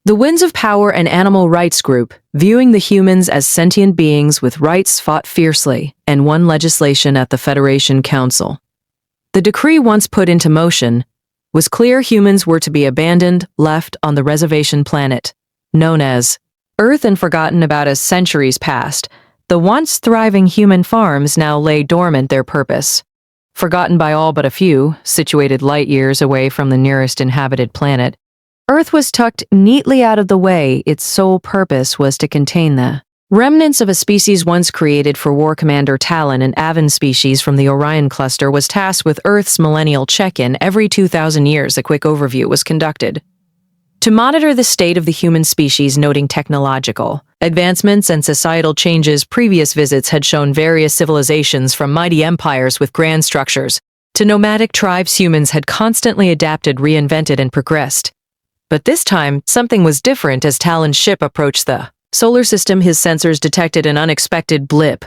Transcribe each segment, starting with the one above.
The Winds of Power and Animal Rights Group, viewing the humans as sentient beings with rights, fought fiercely and won legislation at the Federation Council. The decree once put into motion was clear humans were to be abandoned, left on the reservation planet, known as Earth, and forgotten about as centuries passed. The once thriving human farms now lay dormant, their purpose forgotten by all but a few, situated light years away from the nearest inhabited planet. Earth was tucked neatly out of the way. Its sole purpose was to contain the remnants of a species once created for War Commander Talon. An avian species from the Orion cluster was tasked with Earth's millennial check-in. Every 2,000 years, a quick overview was conducted to monitor the state of the human species, noting technological advancements and societal changes. Previous visits had shown various civilizations, from mighty empires with grand structures to nomadic tribes. Humans had constantly adapted, reinvented, and progressed. But this time, something was different. As Talon's ship approached the solar system, his sensors detected an unexpected blip,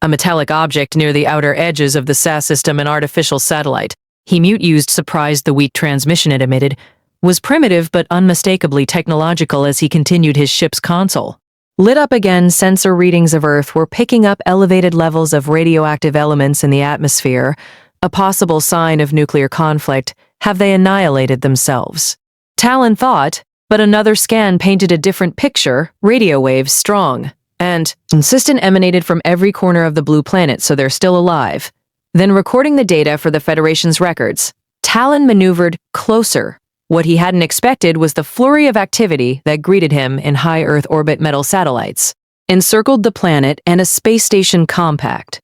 a metallic object near the outer edges of the SAS system, an artificial satellite. He used surprised. The weak transmission it emitted was primitive but unmistakably technological. As he continued, his ship's console lit up again. Sensor readings of Earth were picking up elevated levels of radioactive elements in the atmosphere, a possible sign of nuclear conflict. Have they annihilated themselves? Talon thought, but another scan painted a different picture. Radio waves, strong and insistent, emanated from every corner of the blue planet, so they're still alive. Then, recording the data for the Federation's records, Talon maneuvered closer. What he hadn't expected was the flurry of activity that greeted him. In high Earth orbit, metal satellites encircled the planet, and a space station, compact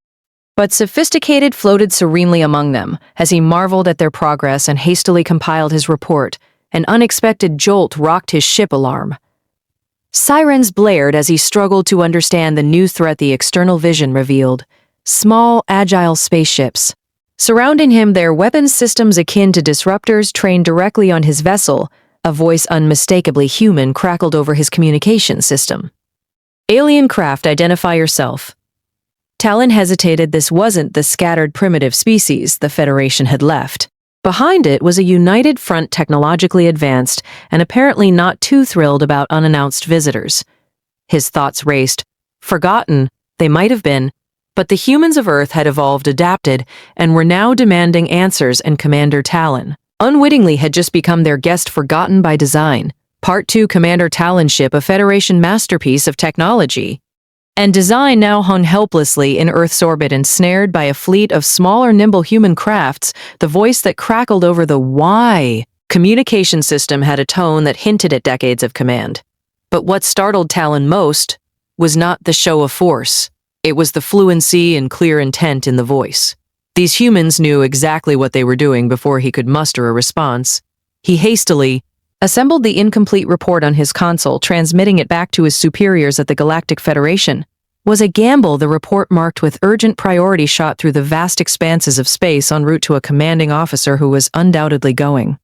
but sophisticated, floated serenely among them. As he marveled at their progress and hastily compiled his report, an unexpected jolt rocked his ship. Alarm sirens blared as he struggled to understand the new threat. The external vision revealed small, agile spaceships surrounding him, their weapons systems akin to disruptors trained directly on his vessel. A voice unmistakably human crackled over his communication system. "Alien craft, identify yourself." Talon hesitated. This wasn't the scattered primitive species the Federation had left. Behind it was a united front, technologically advanced and apparently not too thrilled about unannounced visitors. His thoughts raced. Forgotten, they might have been, but the humans of Earth had evolved, adapted, and were now demanding answers, and Commander Talon, unwittingly, had just become their guest, forgotten by design. Part 2. Commander Talon's ship, a Federation masterpiece of technology and design, now hung helplessly in Earth's orbit, ensnared by a fleet of smaller, nimble human crafts. The voice that crackled over the "why" communication system had a tone that hinted at decades of command. But what startled Talon most was not the show of force. It was the fluency and clear intent in the voice. These humans knew exactly what they were doing before he could muster a response. He hastily assembled the incomplete report on his console, transmitting it back to his superiors at the Galactic Federation. Was a gamble. The report, marked with urgent priority, shot through the vast expanses of space en route to a commanding officer who was undoubtedly going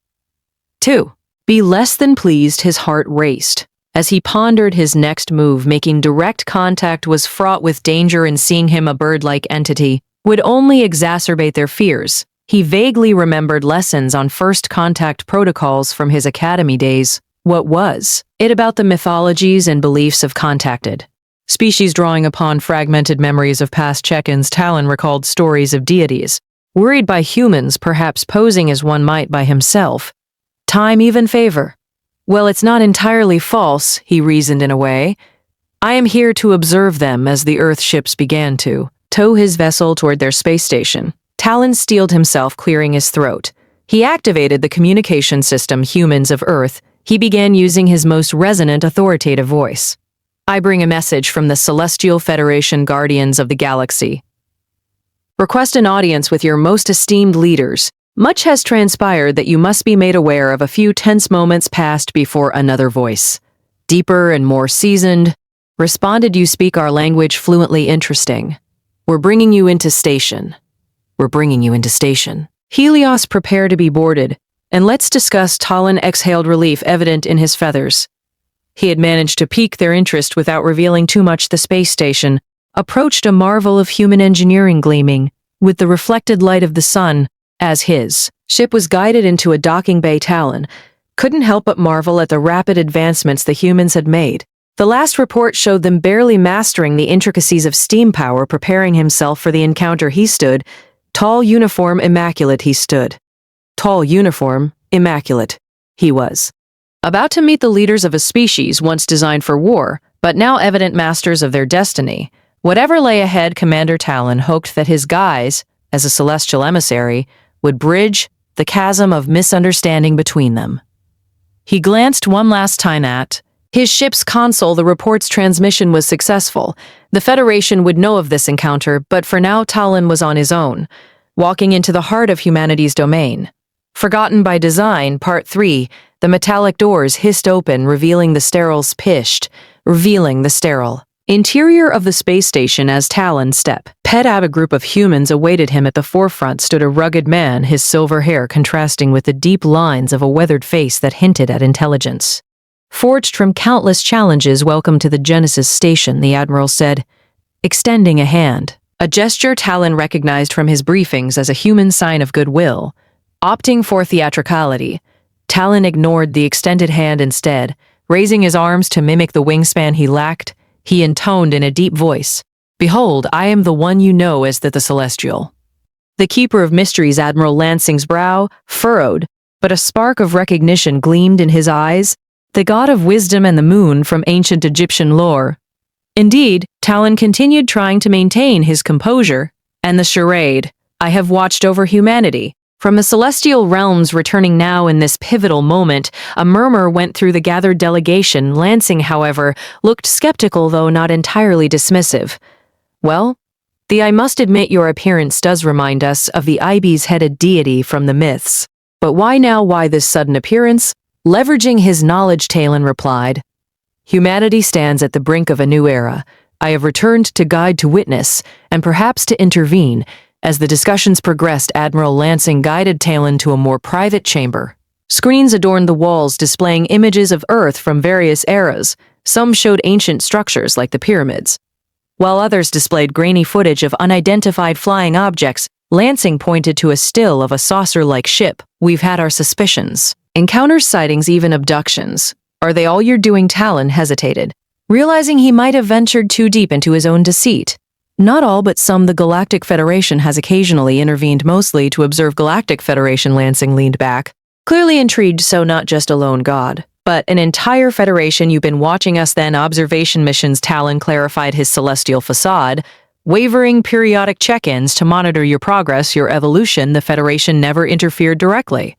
to be less than pleased. His heart raced as he pondered his next move. Making direct contact was fraught with danger, and seeing him, a bird-like entity, would only exacerbate their fears. He vaguely remembered lessons on first contact protocols from his academy days. What was it about the mythologies and beliefs of contacted species? Drawing upon fragmented memories of past check-ins, Talon recalled stories of deities worried by humans, perhaps posing as one might by himself. Time, even favor. Well, it's not entirely false, he reasoned in a way. I am here to observe them. As the Earth ships began to tow his vessel toward their space station, Talon steeled himself, clearing his throat. He activated the communication system. Humans of Earth, he began, using his most resonant, authoritative voice. I bring a message from the Celestial Federation, Guardians of the Galaxy. Request an audience with your most esteemed leaders. Much has transpired that you must be made aware of. A few tense moments passed before another voice, deeper and more seasoned, responded. You speak our language fluently. Interesting. We're bringing you into station. We're bringing you into station. Helios, prepare to be boarded. And let's discuss. Talon exhaled, relief evident in his feathers. He had managed to pique their interest without revealing too much. The space station approached, a marvel of human engineering gleaming with the reflected light of the sun. As his ship was guided into a docking bay, Talon couldn't help but marvel at the rapid advancements the humans had made. The last report showed them barely mastering the intricacies of steam power, preparing himself for the encounter. He stood, tall, uniform, immaculate he stood. Tall, uniform, immaculate he was. About to meet the leaders of a species once designed for war, but now evident masters of their destiny. Whatever lay ahead, Commander Talon hoped that his guise, as a celestial emissary, would bridge the chasm of misunderstanding between them. He glanced one last time at his ship's console. The report's transmission was successful. The Federation would know of this encounter, but for now Talon was on his own, walking into the heart of humanity's domain. Forgotten by design, Part 3, the metallic doors hissed open, revealing the sterile interior of the space station. As Talon stepped out, a group of humans awaited him. At the forefront stood a rugged man, his silver hair contrasting with the deep lines of a weathered face that hinted at intelligence. Forged from countless challenges, welcome to the Genesis station, the Admiral said, extending a hand. A gesture Talon recognized from his briefings as a human sign of goodwill. Opting for theatricality, Talon ignored the extended hand instead, raising his arms to mimic the wingspan he lacked. He intoned in a deep voice, "Behold, I am the one you know as the Celestial." The Keeper of Mysteries, Admiral Lansing's brow furrowed, but a spark of recognition gleamed in his eyes. The god of wisdom and the moon from ancient Egyptian lore. Indeed, Talon continued trying to maintain his composure, and the charade, "I have watched over humanity." From the celestial realms returning now in this pivotal moment, a murmur went through the gathered delegation. Lansing, however, looked skeptical, though not entirely dismissive. "Well, I must admit your appearance does remind us of the ibis-headed deity from the myths. But why now? Why this sudden appearance?" Leveraging his knowledge, Talon replied, "Humanity stands at the brink of a new era. I have returned to guide, to witness, and perhaps to intervene." As the discussions progressed, Admiral Lansing guided Talon to a more private chamber. Screens adorned the walls, displaying images of Earth from various eras. Some showed ancient structures like the pyramids, while others displayed grainy footage of unidentified flying objects. Lansing pointed to a still of a saucer-like ship. "We've had our suspicions. Encounters, sightings, even abductions. Are they all you're doing?" Talon hesitated, realizing he might have ventured too deep into his own deceit. "Not all, but some. The Galactic Federation has occasionally intervened, mostly to observe." Galactic Federation, Lansing leaned back, clearly intrigued. "So not just a lone god, but an entire federation. You've been watching us then?" "Observation missions," Talon clarified his celestial facade. "Wavering periodic check-ins to monitor your progress, your evolution. The Federation never interfered directly."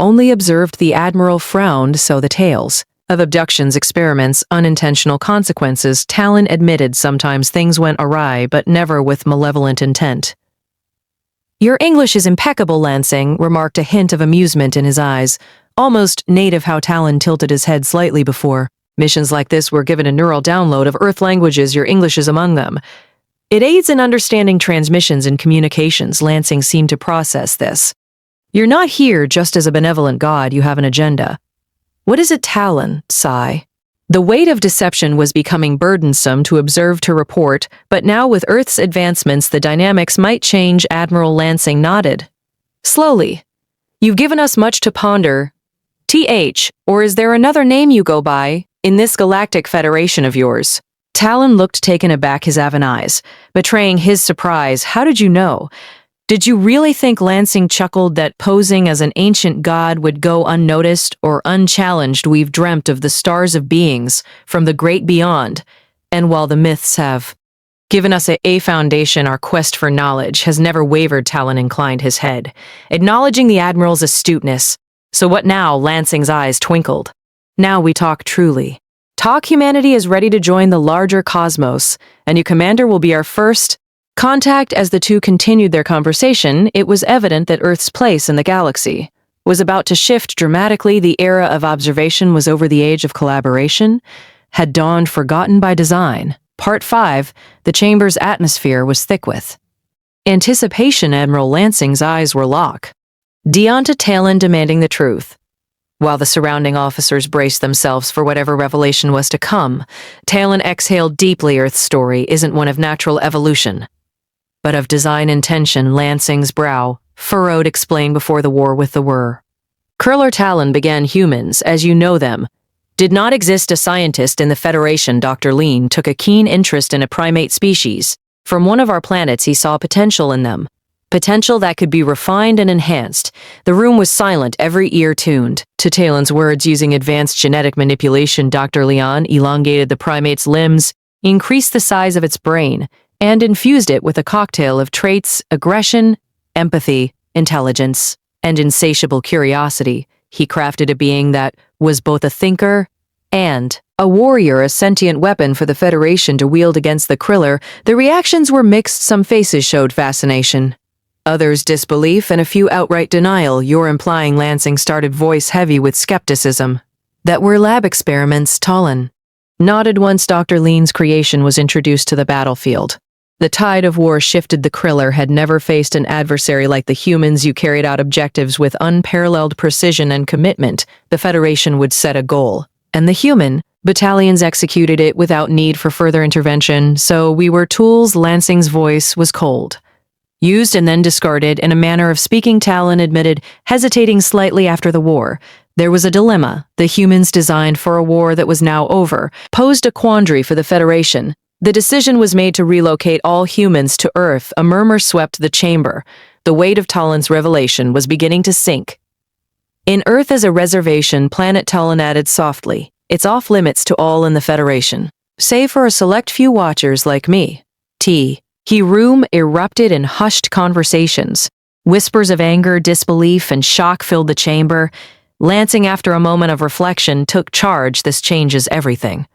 "Only observed." The Admiral frowned. "So the tales of abductions, experiments, unintentional consequences," Talon admitted. "Sometimes things went awry, but never with malevolent intent." "Your English is impeccable," Lansing remarked, a hint of amusement in his eyes. Almost native. How Talon tilted his head slightly. "Before missions like this, we're given a neural download of Earth languages. Your English is among them. It aids in understanding transmissions and communications." Lansing seemed to process this. "You're not here just as a benevolent god. You have an agenda." "What is it?" Talon sighed. The weight of deception was becoming burdensome to observe, to report, but now with Earth's advancements the dynamics might change. Admiral Lansing nodded. Slowly. "You've given us much to ponder. Or is there another name you go by in this Galactic Federation of yours?" Talon looked taken aback, his aven eyes betraying his surprise. "How did you know? Did you really think," Lansing chuckled, "that posing as an ancient god would go unnoticed or unchallenged? We've dreamt of the stars of beings from the great beyond, and while the myths have given us a foundation, our quest for knowledge has never wavered." Talon inclined his head, acknowledging the Admiral's astuteness. "So what now?" Lansing's eyes twinkled. "Now we talk truly. Talk. Humanity is ready to join the larger cosmos, and you, Commander, will be our first contact." As the two continued their conversation, it was evident that Earth's place in the galaxy was about to shift dramatically. The era of observation was over. The age of collaboration had dawned, forgotten by design. Part 5, the chamber's atmosphere was thick with anticipation. Admiral Lansing's eyes were locked onto Talon, demanding the truth, while the surrounding officers braced themselves for whatever revelation was to come. Talon exhaled deeply. "Earth's story isn't one of natural evolution, but of design intention." Lansing's brow furrowed, explained. "Before the war with the Kriller Talon began humans, as you know them. Did not exist a scientist in the Federation. Dr. Lean took a keen interest in a primate species. From one of our planets, he saw potential in them. Potential that could be refined and enhanced. The room was silent, every ear tuned. To Talon's words, using advanced genetic manipulation, Dr. Leon elongated the primate's limbs, increased the size of its brain, and infused it with a cocktail of traits: aggression, empathy, intelligence, and insatiable curiosity. He crafted a being that was both a thinker and a warrior, a sentient weapon for the Federation to wield against the Kriller. The reactions were mixed. Some faces showed fascination, others disbelief, and a few outright denial. You're implying, Lansing started, voice heavy with skepticism, that were lab experiments. Talon nodded once Dr. Lean's creation was introduced to the battlefield. The tide of war shifted. The Kriller had never faced an adversary like the humans. You carried out objectives with unparalleled precision and commitment. The Federation would set a goal, and the human battalions executed it without need for further intervention. So we were tools. Lansing's voice was cold. Used and then discarded. In a manner of speaking, Talon admitted, hesitating slightly. After the war, there was a dilemma. The humans, designed for a war that was now over, posed a quandary for the Federation. The decision was made to relocate all humans to Earth. A murmur swept the chamber. The weight of Talon's revelation was beginning to sink. In Earth as a reservation planet, Talon added softly, it's off limits to all in the Federation, save for a select few watchers like me. Room erupted in hushed conversations. Whispers of anger, disbelief, and shock filled the chamber. Lansing, after a moment of reflection, took charge. This changes everything.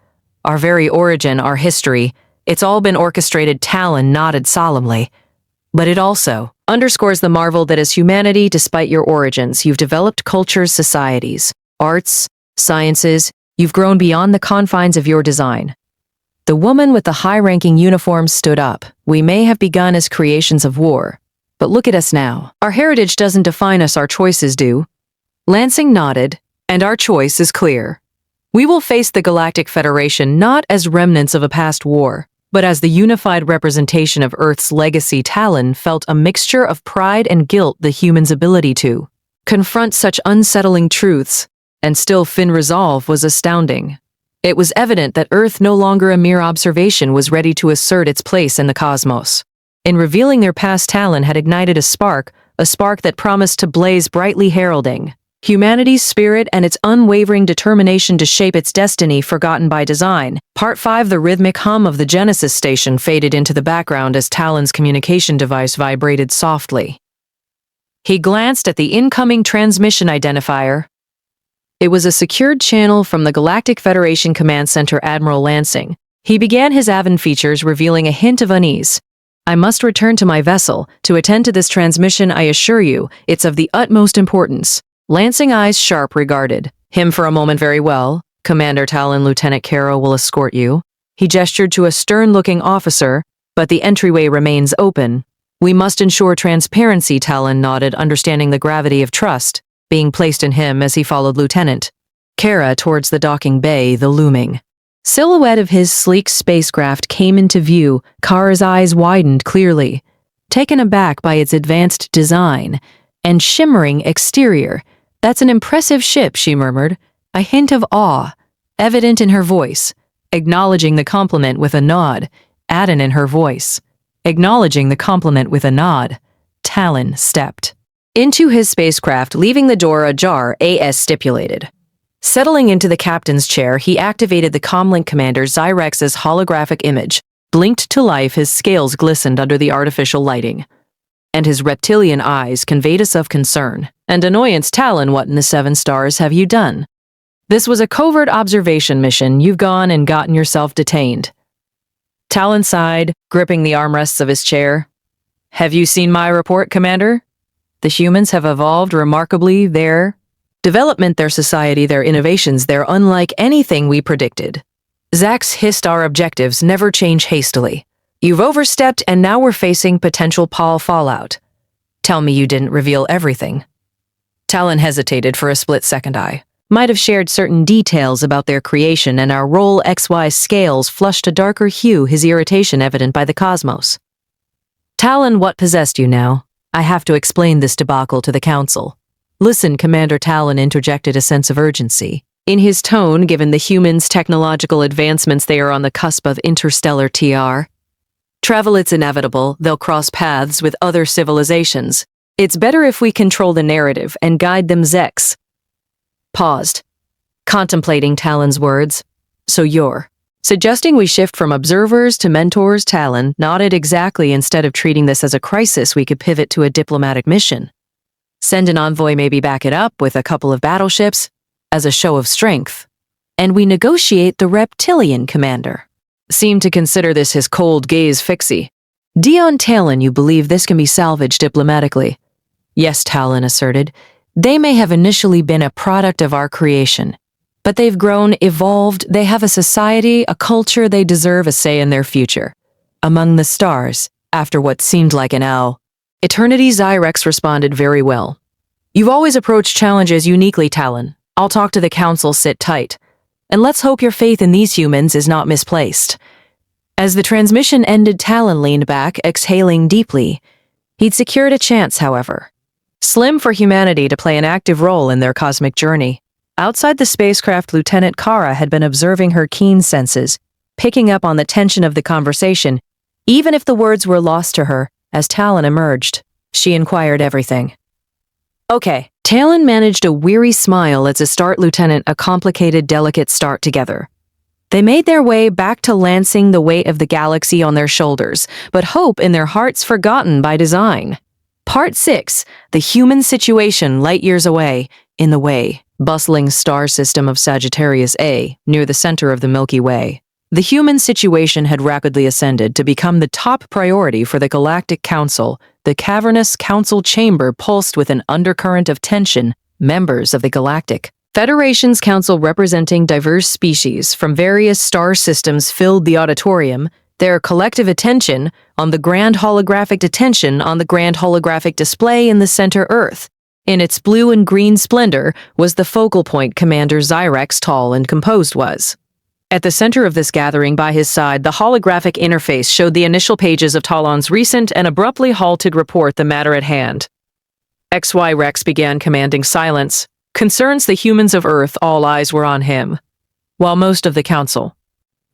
Our very origin, our history, it's all been orchestrated. Talon nodded solemnly. But it also underscores the marvel that as humanity, despite your origins, you've developed cultures, societies, arts, sciences. You've grown beyond the confines of your design. The woman with the high-ranking uniform stood up. We may have begun as creations of war, but look at us now. Our heritage doesn't define us, our choices do. Lansing nodded, and our choice is clear. We will face the Galactic Federation not as remnants of a past war, but as the unified representation of Earth's legacy. Talon felt a mixture of pride and guilt. The human's ability to confront such unsettling truths and still fin resolve was astounding. It was evident that Earth, no longer a mere observation, was ready to assert its place in the cosmos. In revealing their past, Talon had ignited a spark that promised to blaze brightly, heralding humanity's spirit and its unwavering determination to shape its destiny. Forgotten by design. Part 5. The rhythmic hum of the Genesis station faded into the background as Talon's communication device vibrated softly. He glanced at the incoming transmission identifier. It was a secured channel from the Galactic Federation Command Center. Admiral Lansing. He began his Avon features, revealing a hint of unease. I must return to my vessel to attend to this transmission. I assure you, it's of the utmost importance. Lansing, eyes sharp, regarded him for a moment. Very well, Commander Talon. Lieutenant Caro will escort you. He gestured to a stern-looking officer, but the entryway remains open. We must ensure transparency. Talon nodded, understanding the gravity of trust being placed in him as he followed Lieutenant Kara towards the docking bay. The looming silhouette of his sleek spacecraft came into view. Kara's eyes widened clearly, taken aback by its advanced design and shimmering exterior. That's an impressive ship, she murmured, a hint of awe evident in her voice, acknowledging the compliment with a nod. Addon in her voice, acknowledging the compliment with a nod. Talon stepped into his spacecraft, leaving the door ajar as stipulated. Settling into the captain's chair, he activated the comlink commander. Xyrex's holographic image blinked to life. His scales glistened under the artificial lighting, and his reptilian eyes conveyed us of concern and annoyance. Talon, what in the 7 stars have you done? This was a covert observation mission. You've gone and gotten yourself detained. Talon sighed, gripping the armrests of his chair. Have you seen my report, Commander? The humans have evolved remarkably. Their development, their society, their innovations, they're unlike anything we predicted. Zax hissed, our objectives never change hastily. You've overstepped, and now we're facing potential fallout. Tell me you didn't reveal everything. Talon hesitated for a split second. I might have shared certain details about their creation, and our role. XY scales flushed a darker hue, his irritation evident by the cosmos. Talon, what possessed you now? I have to explain this debacle to the Council. Listen, Commander Talon interjected a sense of urgency. In his tone, given the humans' technological advancements, they are on the cusp of interstellar TR. Travel, it's inevitable. They'll cross paths with other civilizations. It's better if we control the narrative and guide them. Zex paused, contemplating Talon's words. So you're suggesting we shift from observers to mentors? Talon nodded. Exactly. Instead of treating this as a crisis, we could pivot to a diplomatic mission. Send an envoy, maybe back it up with a couple of battleships as a show of strength. And we negotiate. The reptilian commander seemed to consider this his cold gaze fixie. Dion Talon, you believe this can be salvaged diplomatically? Yes, Talon asserted. They may have initially been a product of our creation, but they've grown, evolved, they have a society, a culture, they deserve a say in their future. Among the stars, after what seemed like an eternity, Zyrex responded. Very well. You've always approached challenges uniquely, Talon. I'll talk to the council. Sit tight. And let's hope your faith in these humans is not misplaced. As the transmission ended, Talon leaned back, exhaling deeply. He'd secured a chance, however. Slim for humanity to play an active role in their cosmic journey. Outside the spacecraft, Lieutenant Kara had been observing her keen senses, picking up on the tension of the conversation, even if the words were lost to her. As Talon emerged, she inquired everything. Okay. Talon managed a weary smile as a start lieutenant, a complicated, delicate start together. They made their way back to Lansing, the weight of the galaxy on their shoulders, but hope in their hearts forgotten by design. Part 6, the human situation light years away, in the way, bustling star system of Sagittarius A, near the center of the Milky Way. The human situation had rapidly ascended to become the top priority for the Galactic Council. The cavernous council chamber pulsed with an undercurrent of tension. Members of the Galactic Federation's council, representing diverse species from various star systems, filled the auditorium, their collective attention on the grand holographic display in the center. Earth, in its blue and green splendor, was the focal point. Commander Zyrex, tall and composed, was at the center of this gathering. By his side, the holographic interface showed the initial pages of Talon's recent and abruptly halted report. The matter at hand. XY Rex began, commanding silence. Concerns the humans of Earth. All eyes were on him. While most of the council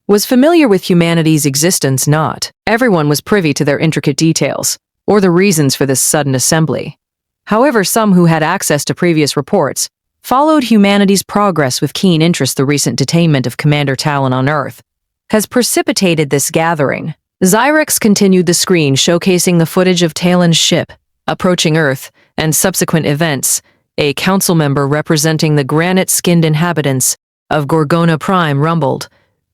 was familiar with humanity's existence, not everyone was privy to their intricate details or the reasons for this sudden assembly. However, some who had access to previous reports followed humanity's progress with keen interest. The recent detainment of Commander Talon on Earth has precipitated this gathering. Zyrex continued the screen, showcasing the footage of Talon's ship approaching Earth and subsequent events. A council member representing the granite-skinned inhabitants of Gorgona Prime rumbled.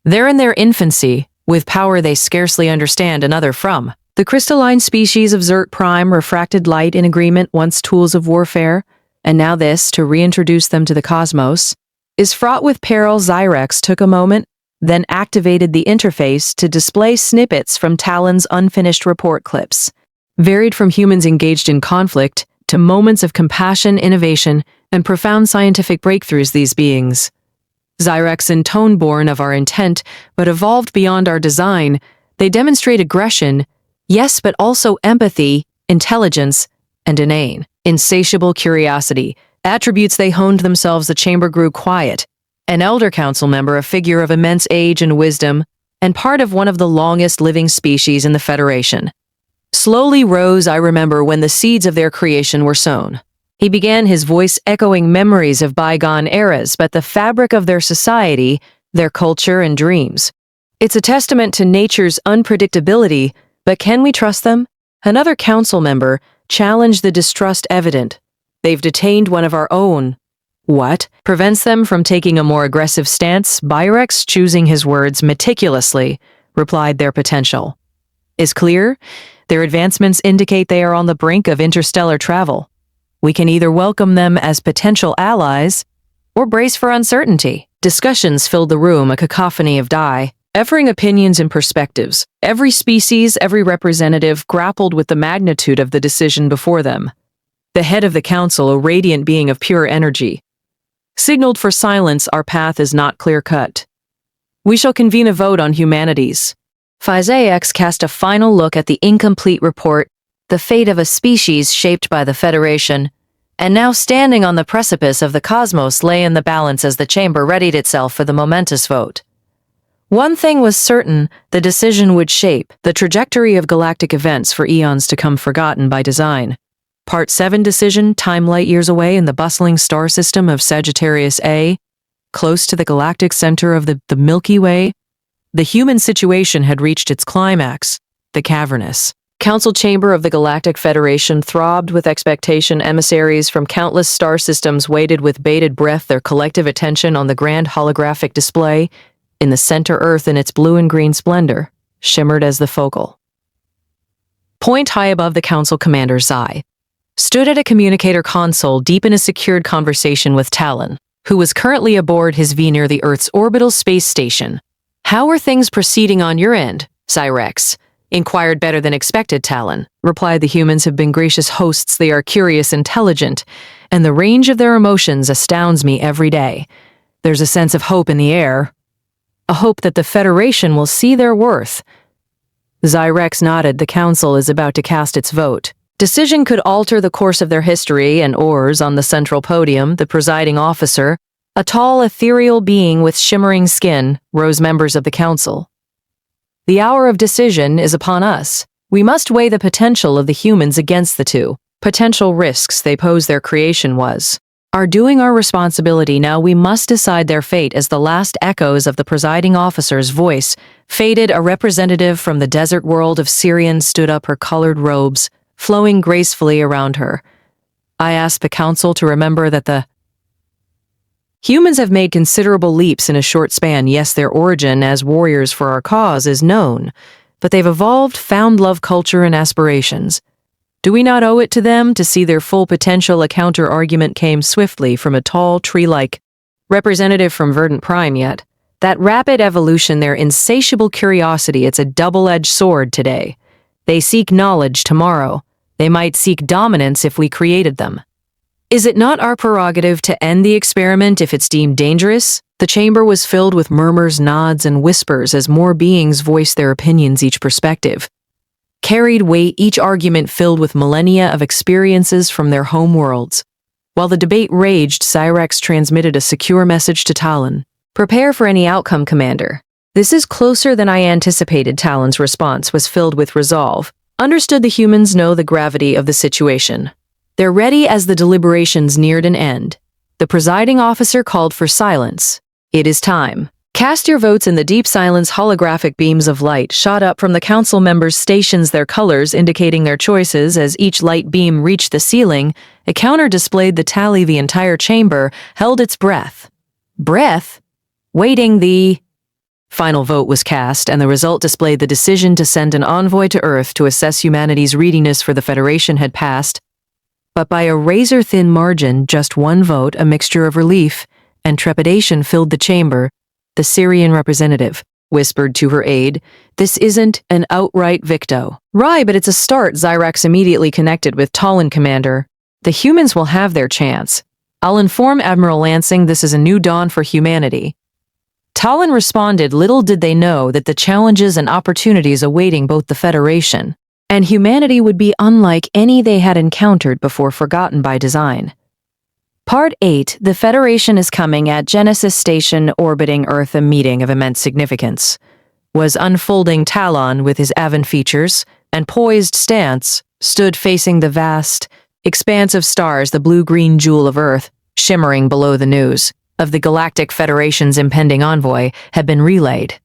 They're in their infancy, with power they scarcely understand. Another from the crystalline species of Zert Prime refracted light in agreement, once tools of warfare, and now this, to reintroduce them to the cosmos, is fraught with peril. Zyrex took a moment, then activated the interface to display snippets from Talon's unfinished report clips, varied from humans engaged in conflict to moments of compassion, innovation, and profound scientific breakthroughs. These beings, Zyrex, in tone born of our intent, but evolved beyond our design, they demonstrate aggression, yes, but also empathy, intelligence, and inane, insatiable curiosity, attributes they honed themselves. The chamber grew quiet. An elder council member, a figure of immense age and wisdom, and part of one of the longest living species in the Federation, slowly rose. I remember when the seeds of their creation were sown. He began, his voice echoing memories of bygone eras, but the fabric of their society, their culture and dreams. It's a testament to nature's unpredictability, but can we trust them? Another council member challenged the distrust evident. They've detained one of our own. What prevents them from taking a more aggressive stance? Byrex, choosing his words meticulously, replied. Their potential is clear. Their advancements indicate they are on the brink of interstellar travel. We can either welcome them as potential allies or brace for uncertainty. Discussions filled the room, a cacophony of differing opinions and perspectives. Every species, every representative grappled with the magnitude of the decision before them. The head of the council, a radiant being of pure energy, signaled for silence. Our path is not clear-cut. We shall convene a vote on humanities. Physax cast a final look at the incomplete report, the fate of a species shaped by the Federation, And now standing on the precipice of the cosmos lay in the balance as the chamber readied itself for the momentous vote. One thing was certain, the decision would shape the trajectory of galactic events for eons to come, forgotten by design. Part 7 decision, time light years away in the bustling star system of Sagittarius A, close to the galactic center of the Milky Way. The human situation had reached its climax, the cavernous council chamber of the Galactic Federation throbbed with expectation. Emissaries from countless star systems waited with bated breath, their collective attention on the grand holographic display. In the center, Earth in its blue and green splendor shimmered as the focal point. High above, the council commander Zai stood at a communicator console deep in a secured conversation with Talon, who was currently aboard his V near the Earth's orbital space station. "How are things proceeding on your end, Cyrex?" inquired. "Better than expected, Talon," replied. "The humans have been gracious hosts. They are curious, intelligent, and the range of their emotions astounds me every day. There's a sense of hope in the air, a hope that the Federation will see their worth." Cyrex nodded. "The Council is about to cast its vote. Decision could alter the course of their history." And oars on the central podium, the presiding officer, a tall, ethereal being with shimmering skin, rose. "Members of the Council, the hour of decision is upon us. We must weigh the potential of the humans against the two potential risks they pose. Their creation was our doing, our responsibility. Now we must decide their fate." As the last echoes of the presiding officer's voice faded, a representative from the desert world of Sirian stood up, her colored robes flowing gracefully around her. "I ask the Council to remember that the humans have made considerable leaps in a short span. Yes, their origin as warriors for our cause is known, but they've evolved, found love, culture, and aspirations. Do we not owe it to them to see their full potential?" A counter-argument came swiftly from a tall, tree-like representative from Verdant Prime. "Yet that rapid evolution, their insatiable curiosity, it's a double-edged sword today. They seek knowledge tomorrow. They might seek dominance if we created them. Is it not our prerogative to end the experiment if it's deemed dangerous?" The chamber was filled with murmurs, nods, and whispers as more beings voiced their opinions. Each perspective carried weight, each argument filled with millennia of experiences from their home worlds. While the debate raged, Cyrex transmitted a secure message to Talon. "Prepare for any outcome, Commander. This is closer than I anticipated." Talon's response was filled with resolve. "Understood. The humans know the gravity of the situation. They're ready." As the deliberations neared an end, the presiding officer called for silence. "It is time. Cast your votes." In the deep silence, holographic beams of light shot up from the council members' stations, their colors indicating their choices. As each light beam reached the ceiling, a counter displayed the tally. The entire chamber held its breath, waiting. The final vote was cast, and the result displayed the decision to send an envoy to Earth to assess humanity's readiness for the Federation had passed, but by a razor-thin margin. Just one vote. A mixture of relief and trepidation filled the chamber. The Syrian representative whispered to her aide, "This isn't an outright victo. Right, but it's a start." Cyrex immediately connected with Talon. "Commander, the humans will have their chance. I'll inform Admiral Lansing this is a new dawn for humanity." Talon responded. Little did they know that the challenges and opportunities awaiting both the Federation and humanity would be unlike any they had encountered before, forgotten by design. Part 8. The Federation is coming. At Genesis Station orbiting Earth, a meeting of immense significance was unfolding. Talon, with his Avon features and poised stance, stood facing the vast expanse of stars, the blue-green jewel of Earth, shimmering below. The news of the Galactic Federation's impending envoy had been relayed.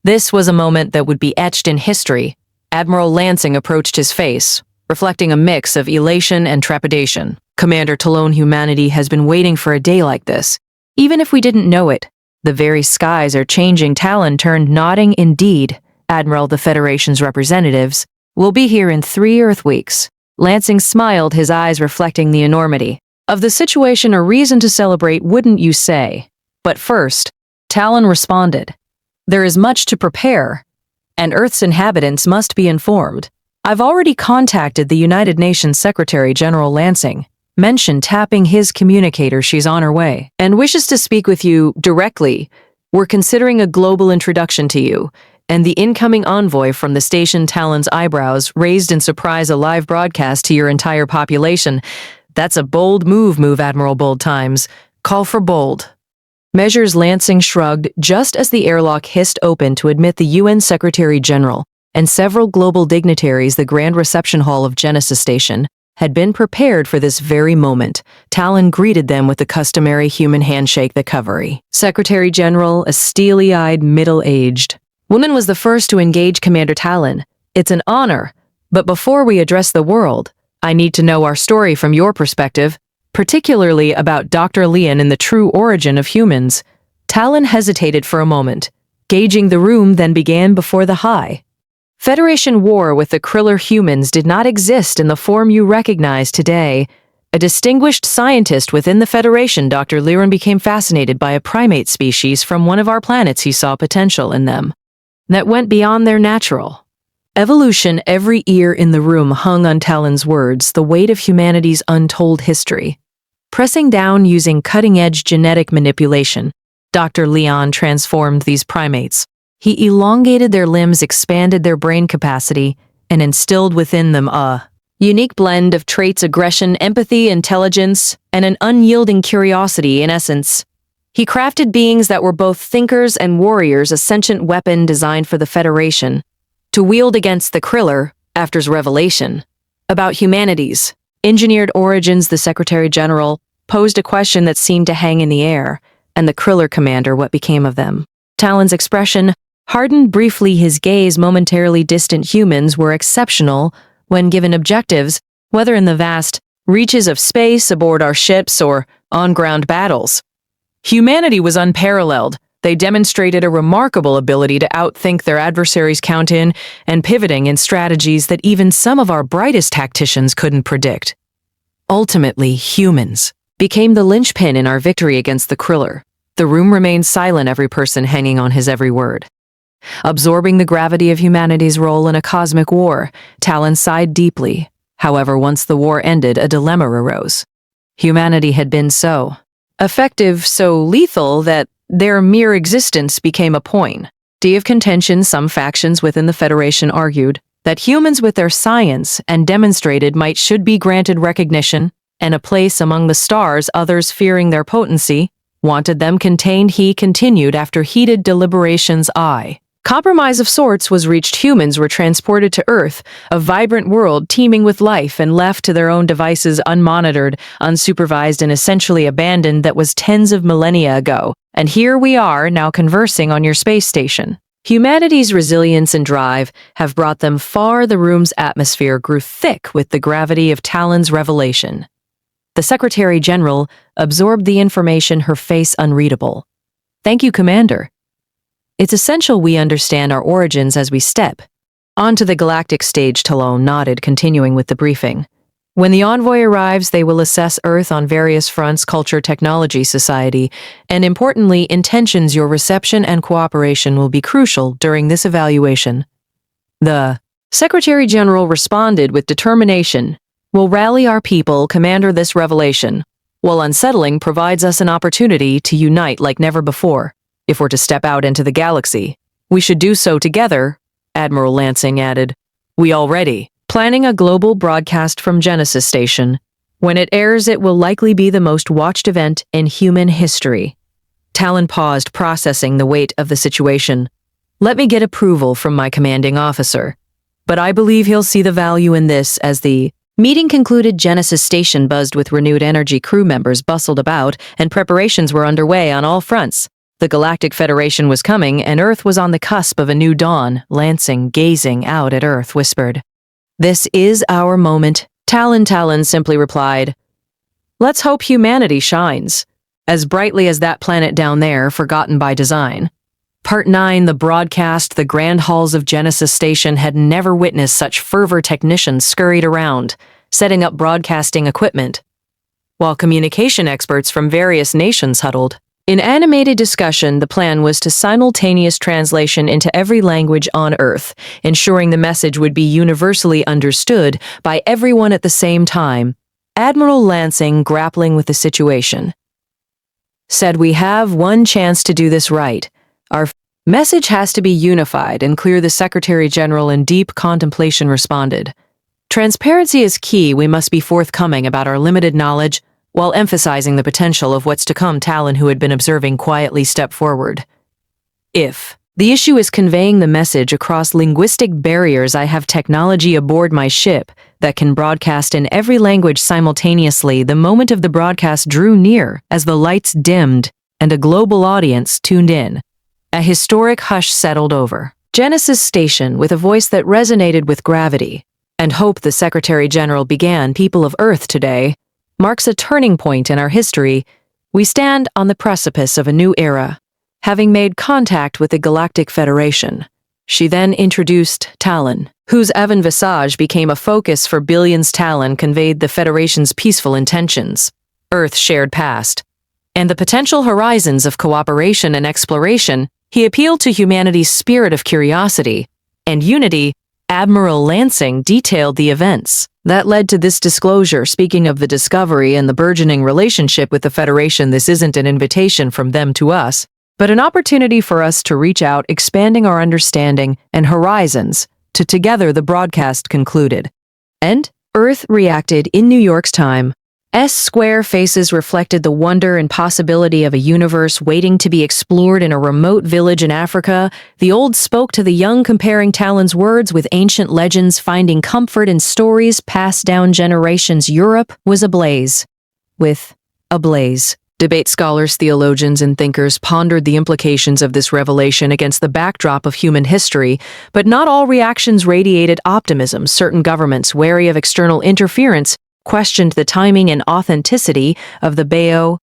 This was a moment that would be etched in history. Admiral Lansing approached his face, reflecting a mix of elation and trepidation. "Commander Talon, humanity has been waiting for a day like this, even if we didn't know it. The very skies are changing." Talon turned, nodding. "Indeed, Admiral, the Federation's representatives will be here in 3 Earth weeks." Lansing smiled, his eyes reflecting the enormity of the situation. "A reason to celebrate, wouldn't you say?" But first, Talon responded, "There is much to prepare, and Earth's inhabitants must be informed. I've already contacted the United Nations Secretary General. Lansing mentioned tapping his communicator. She's on her way and wishes to speak with you directly. We're considering a global introduction to you and the incoming envoy from the station." Talon's eyebrows raised in surprise. "A live broadcast to your entire population. That's a bold move, Admiral Bold Times. Call for bold. Measures Lansing shrugged just as the airlock hissed open to admit the UN Secretary-General and several global dignitaries. The grand reception hall of Genesis Station had been prepared for this very moment. Talon greeted them with the customary human handshake. The Secretary Secretary-General, a steely-eyed, middle-aged woman, was the first to engage Commander Talon. It's an honor, but before we address the world, I need to know our story from your perspective, particularly about Dr. Leon and the true origin of humans. Talon hesitated for a moment, gauging the room, then began. Before the High Federation war with the Kriller humans did not exist in the form you recognize today. A distinguished scientist within the Federation, Dr. Leon, became fascinated by a primate species from one of our planets. He saw potential in them that went beyond their natural evolution. Every ear in the room hung on Talon's words, the weight of humanity's untold history. Pressing down using cutting-edge genetic manipulation, Dr. Leon transformed these primates. He elongated their limbs, expanded their brain capacity, and instilled within them a unique blend of traits: aggression, empathy, intelligence, and an unyielding curiosity. In essence, he crafted beings that were both thinkers and warriors, a sentient weapon designed for the Federation to wield against the Kriller. After's revelation about humanity's engineered origins, the Secretary-General posed a question that seemed to hang in the air. And the Kriller commander, what became of them? Talon's expression hardened briefly, his gaze momentarily distant. Humans were exceptional when given objectives, whether in the vast reaches of space, aboard our ships, or on-ground battles. Humanity was unparalleled. They demonstrated a remarkable ability to outthink their adversaries, counting and pivoting in strategies that even some of our brightest tacticians couldn't predict. Ultimately, humans became the linchpin in our victory against the Kriller. The room remained silent, every person hanging on his every word. Absorbing the gravity of humanity's role in a cosmic war, Talon sighed deeply. However, once the war ended, a dilemma arose. Humanity had been so effective, so lethal, that their mere existence became a point of contention. Some factions within the Federation argued that humans with their science and demonstrated might should be granted recognition and a place among the stars. Others, fearing their potency, wanted them contained. He continued. After heated deliberations, compromise of sorts was reached. Humans were transported to Earth, a vibrant world teeming with life, and left to their own devices, unmonitored, unsupervised, and essentially abandoned. That was tens of millennia ago, and here we are now conversing on your space station. Humanity's resilience and drive have brought them far. The room's atmosphere grew thick with the gravity of Talon's revelation. The Secretary-General absorbed the information, her face unreadable. Thank you, Commander. It's essential we understand our origins as we step onto the galactic stage. Talon nodded, continuing with the briefing. When the envoy arrives, they will assess Earth on various fronts: culture, technology, society, and importantly, intentions. Your reception and cooperation will be crucial during this evaluation. The Secretary-General responded with determination. We'll rally our people, Commander. This revelation, while unsettling, provides us an opportunity to unite like never before. If we're to step out into the galaxy, we should do so together, Admiral Lansing added. We already planning a global broadcast from Genesis Station. When it airs, it will likely be the most watched event in human history. Talon paused, processing the weight of the situation. Let me get approval from my commanding officer, but I believe he'll see the value in this. As the meeting concluded, Genesis Station buzzed with renewed energy. Crew members bustled about, and preparations were underway on all fronts. The Galactic Federation was coming, and Earth was on the cusp of a new dawn. Lansing, gazing out at Earth, whispered, "This is our moment." Talon simply replied, "Let's hope humanity shines as brightly as that planet down there, forgotten by design." Part 9, the broadcast. The grand halls of Genesis Station had never witnessed such fervor. Technicians scurried around, setting up broadcasting equipment, while communication experts from various nations huddled. In animated discussion, the plan was to simultaneous translation into every language on Earth, ensuring the message would be universally understood by everyone at the same time. Admiral Lansing, grappling with the situation, said, "We have one chance to do this right. Our message has to be unified and clear." The Secretary-General, in deep contemplation, responded, Transparency is key. We must be forthcoming about our limited knowledge while emphasizing the potential of what's to come. Talon, who had been observing, quietly stepped forward. If the issue is conveying the message across linguistic barriers, I have technology aboard my ship that can broadcast in every language simultaneously. The moment of the broadcast drew near as the lights dimmed and a global audience tuned in. A historic hush settled over Genesis Station with a voice that resonated with gravity and hope. The Secretary General began. People of Earth, today marks a turning point in our history. We stand on the precipice of a new era, having made contact with the Galactic Federation. She then introduced Talon, whose Evan visage became a focus for billions. Talon conveyed the Federation's peaceful intentions, Earth's shared past, and the potential horizons of cooperation and exploration. He appealed to humanity's spirit of curiosity and unity. Admiral Lansing detailed the events that led to this disclosure. Speaking of the discovery and the burgeoning relationship with the Federation, this isn't an invitation from them to us, but an opportunity for us to reach out, expanding our understanding and horizons. Together, the broadcast concluded. And Earth reacted in New York's time. Square faces reflected the wonder and possibility of a universe waiting to be explored in a remote village in Africa. The old spoke to the young, comparing Talon's words with ancient legends, finding comfort in stories passed down generations. Europe was ablaze. Debate scholars, theologians, and thinkers pondered the implications of this revelation against the backdrop of human history, but not all reactions radiated optimism. Certain governments, wary of external interference, questioned the timing and authenticity of the BAO.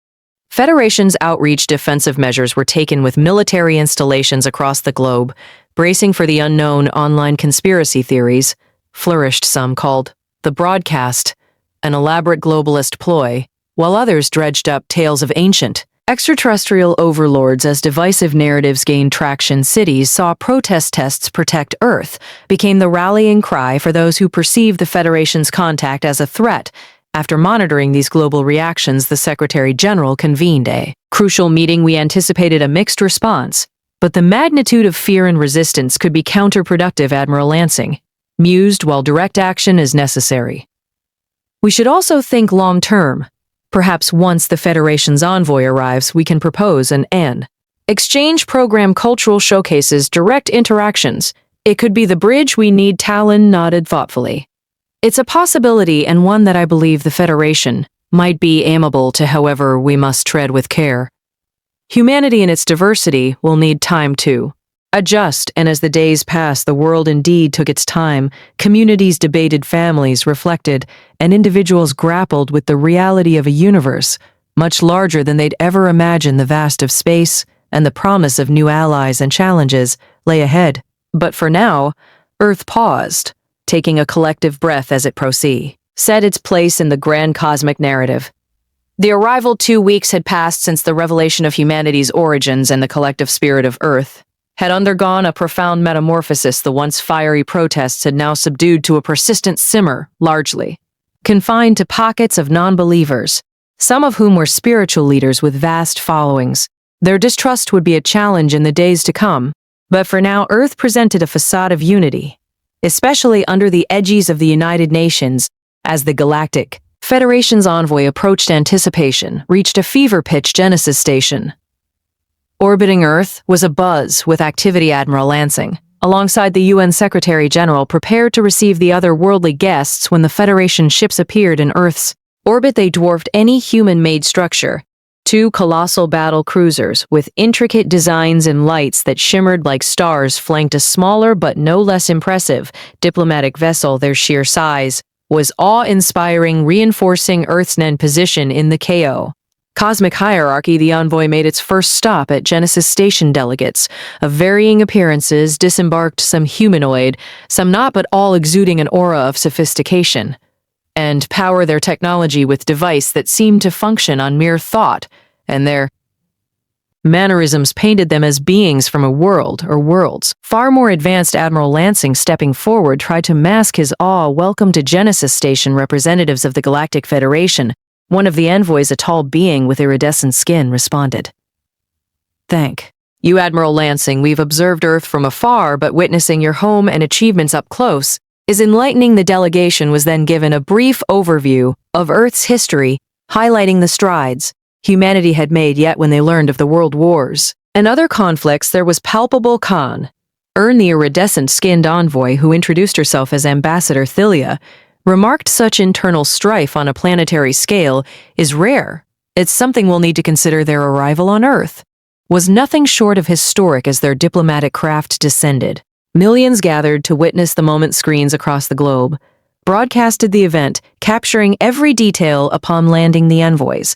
Federation's outreach. Defensive measures were taken with military installations across the globe, bracing for the unknown. Online conspiracy theories flourished. Some called the broadcast an elaborate globalist ploy, while others dredged up tales of ancient extraterrestrial overlords. As divisive narratives gained traction, cities saw protest tests protect Earth became the rallying cry for those who perceived the Federation's contact as a threat. After monitoring these global reactions, the Secretary General convened a crucial meeting. We anticipated a mixed response, but the magnitude of fear and resistance could be counterproductive. Admiral Lansing mused, while direct action is necessary, we should also think long-term. Perhaps once the Federation's envoy arrives, we can propose an exchange program. Cultural showcases, direct interactions. It could be the bridge we need. Talon nodded thoughtfully. It's a possibility, and one that I believe the Federation might be amenable to. However, we must tread with care. Humanity in its diversity will need time to adjust, and as the days passed, the world indeed took its time. Communities debated, families reflected, and individuals grappled with the reality of a universe much larger than they'd ever imagined. The vast of space and the promise of new allies and challenges lay ahead. But for now, Earth paused, taking a collective breath as it set its place in the grand cosmic narrative. The arrival 2 weeks had passed since the revelation of humanity's origins, and the collective spirit of Earth had undergone a profound metamorphosis. The once fiery protests had now subdued to a persistent simmer, largely confined to pockets of non-believers, some of whom were spiritual leaders with vast followings. Their distrust would be a challenge in the days to come, but for now, Earth presented a facade of unity, especially under the edges of the United Nations. As the Galactic Federation's envoy approached, anticipation reached a fever pitch. Genesis Station, orbiting Earth, was abuzz with activity. Admiral Lansing, alongside the UN Secretary General, prepared to receive the otherworldly guests. When the Federation ships appeared in Earth's orbit, they dwarfed any human-made structure. 2 colossal battle cruisers with intricate designs and lights that shimmered like stars flanked a smaller but no less impressive diplomatic vessel. Their sheer size was awe-inspiring, reinforcing Earth's position in the cosmic hierarchy. The envoy made its first stop at Genesis Station. Delegates of varying appearances disembarked, some humanoid, some not, but all exuding an aura of sophistication and power. Their technology with device that seemed to function on mere thought, and their mannerisms painted them as beings from a world or worlds far more advanced. Admiral Lansing, stepping forward, tried to mask his awe. Welcome to Genesis Station, representatives of the Galactic Federation. One of the envoys, a tall being with iridescent skin, responded. Thank you, Admiral Lansing. We've observed Earth from afar, but witnessing your home and achievements up close His enlightening the delegation was then given a brief overview of Earth's history, highlighting the strides humanity had made yet when they learned of the world wars and other conflicts. There was palpable Khan, the iridescent-skinned envoy who introduced herself as Ambassador Thilia, remarked such internal strife on a planetary scale is rare. It's something we'll need to consider. Their arrival on Earth was nothing short of historic as their diplomatic craft descended. Millions gathered to witness the moment. Screens across the globe broadcasted the event, capturing every detail. Upon landing, the envoys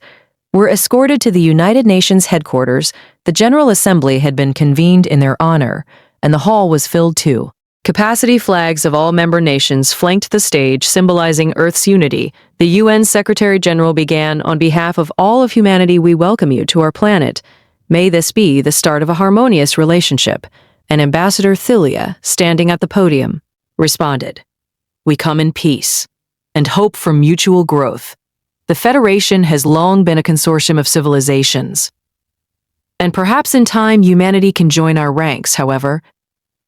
were escorted to the United Nations headquarters. The General Assembly had been convened in their honor, and the hall was filled too. Capacity flags of all member nations flanked the stage, symbolizing Earth's unity. The UN Secretary-General began, "On behalf of all of humanity, we welcome you to our planet. May this be the start of a harmonious relationship." And Ambassador Thilia, standing at the podium, responded, "We come in peace and hope for mutual growth. The Federation has long been a consortium of civilizations, and perhaps in time humanity can join our ranks. However,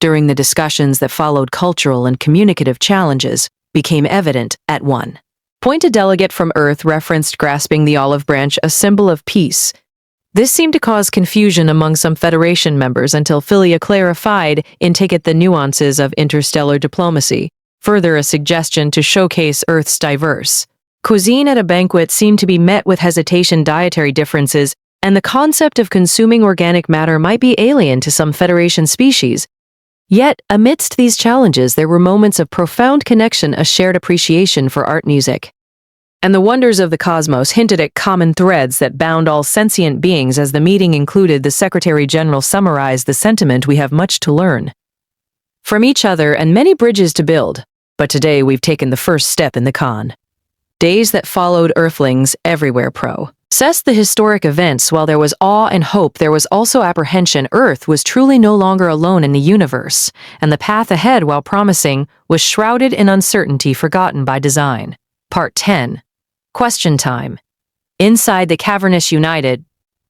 during the discussions that followed, cultural and communicative challenges became evident. At one point, a delegate from Earth referenced grasping the olive branch, a symbol of peace. This seemed to cause confusion among some Federation members until Thilia clarified the nuances of interstellar diplomacy, further a suggestion to showcase Earth's diverse cuisine at a banquet seemed to be met with hesitation. Dietary differences and the concept of consuming organic matter might be alien to some Federation species. Yet, amidst these challenges, there were moments of profound connection, a shared appreciation for art, music, and the wonders of the cosmos hinted at common threads that bound all sentient beings. As the meeting included, the Secretary-General summarized the sentiment: "We have much to learn from each other and many bridges to build, but today we've taken the first step in the Khan." Days that followed, Earthlings everywhere processed the historic events. While there was awe and hope, there was also apprehension. Earth was truly no longer alone in the universe, and the path ahead, while promising, was shrouded in uncertainty, forgotten by design. Part 10. Question time. Inside the cavernous United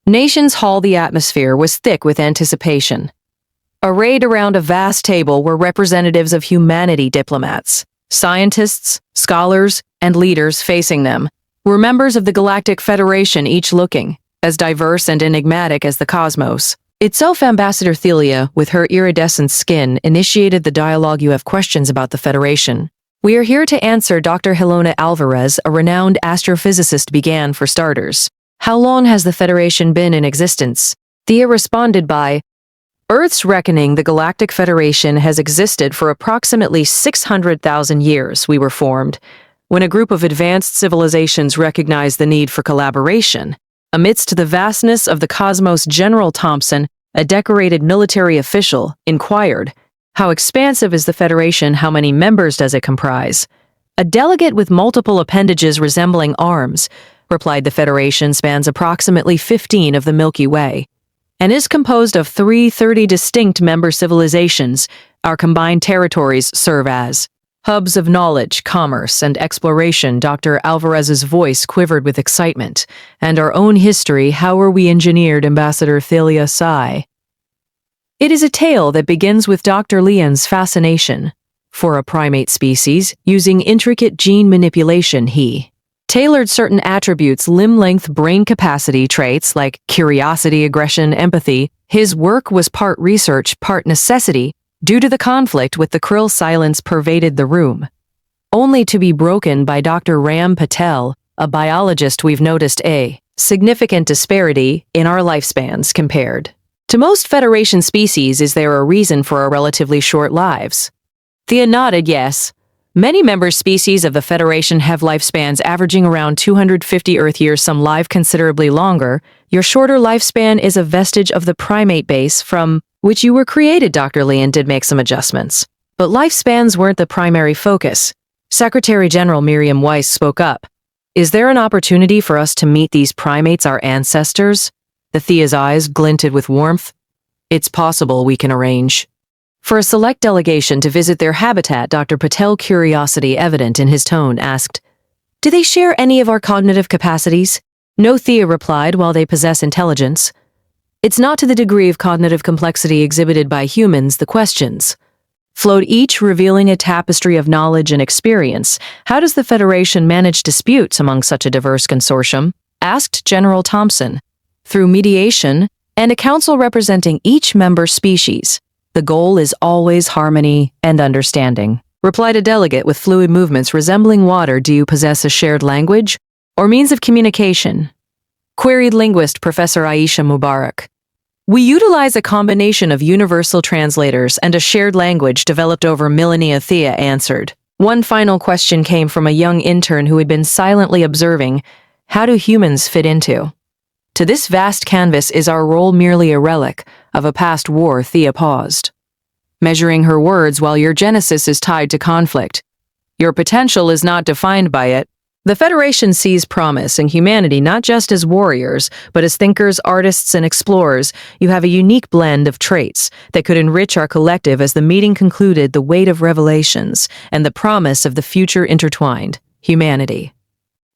Nations Hall, the atmosphere was thick with anticipation. Arrayed around a vast table were representatives of humanity, diplomats, scientists, scholars, and leaders. Facing them were members of the Galactic Federation, each looking as diverse and enigmatic as the cosmos itself. Ambassador Thilia, with her iridescent skin, initiated the dialogue. "You have questions about the Federation. We are here to answer." Dr. Helena Alvarez, a renowned astrophysicist, began. "For starters, how long has the Federation been in existence?" Thea responded by, "Earth's reckoning, the Galactic Federation has existed for approximately 600,000 years. We were formed when a group of advanced civilizations recognized the need for collaboration. Amidst the vastness of the cosmos, General Thompson, a decorated military official, inquired, 'How expansive is the Federation? How many members does it comprise?' A delegate with multiple appendages resembling arms replied, 'The Federation spans approximately 15 of the Milky Way and is composed of 330 distinct member civilizations. Our combined territories serve as hubs of knowledge, commerce, and exploration.'" Dr. Alvarez's voice quivered with excitement. "And our own history, how were we engineered?" Ambassador Thilia sighed. "It is a tale that begins with Dr. Leon's fascination for a primate species. Using intricate gene manipulation, he tailored certain attributes, limb length, brain capacity, traits like curiosity, aggression, empathy. His work was part research, part necessity. Due to the conflict with the Kriller, silence pervaded the room, only to be broken by Dr. Ram Patel, a biologist. "We've noticed a significant disparity in our lifespans compared to most Federation species. Is there a reason for our relatively short lives?" Thea nodded, "Yes. Many member species of the Federation have lifespans averaging around 250 Earth years, some live considerably longer. Your shorter lifespan is a vestige of the primate base from which you were created." Dr. Leon did make some adjustments, but lifespans weren't the primary focus. Secretary-General Miriam Weiss spoke up. "Is there an opportunity for us to meet these primates, our ancestors?" The Thea's eyes glinted with warmth. "It's possible. We can arrange for a select delegation to visit their habitat." Dr. Patel, curiosity evident in his tone, asked, "Do they share any of our cognitive capacities?" "No," Thea replied, "while they possess intelligence, it's not to the degree of cognitive complexity exhibited by humans. The questions flowed each revealing a tapestry of knowledge and experience. How does the Federation manage disputes among such a diverse consortium? Asked General Thompson. Through mediation and a council representing each member species. The goal is always harmony and understanding. Replied a delegate with fluid movements resembling water. Do you possess a shared language or means of communication? Queried linguist Professor Aisha Mubarak. We utilize a combination of universal translators and a shared language developed over millennia, Thea answered. One final question came from a young intern who had been silently observing. How do humans fit into? To this vast canvas, is our role merely a relic of a past war? Thea paused, measuring her words. While your genesis is tied to conflict, your potential is not defined by it. The Federation sees promise in humanity not just as warriors, but as thinkers, artists, and explorers. You have a unique blend of traits that could enrich our collective. As the meeting concluded, the weight of revelations and the promise of the future intertwined. Humanity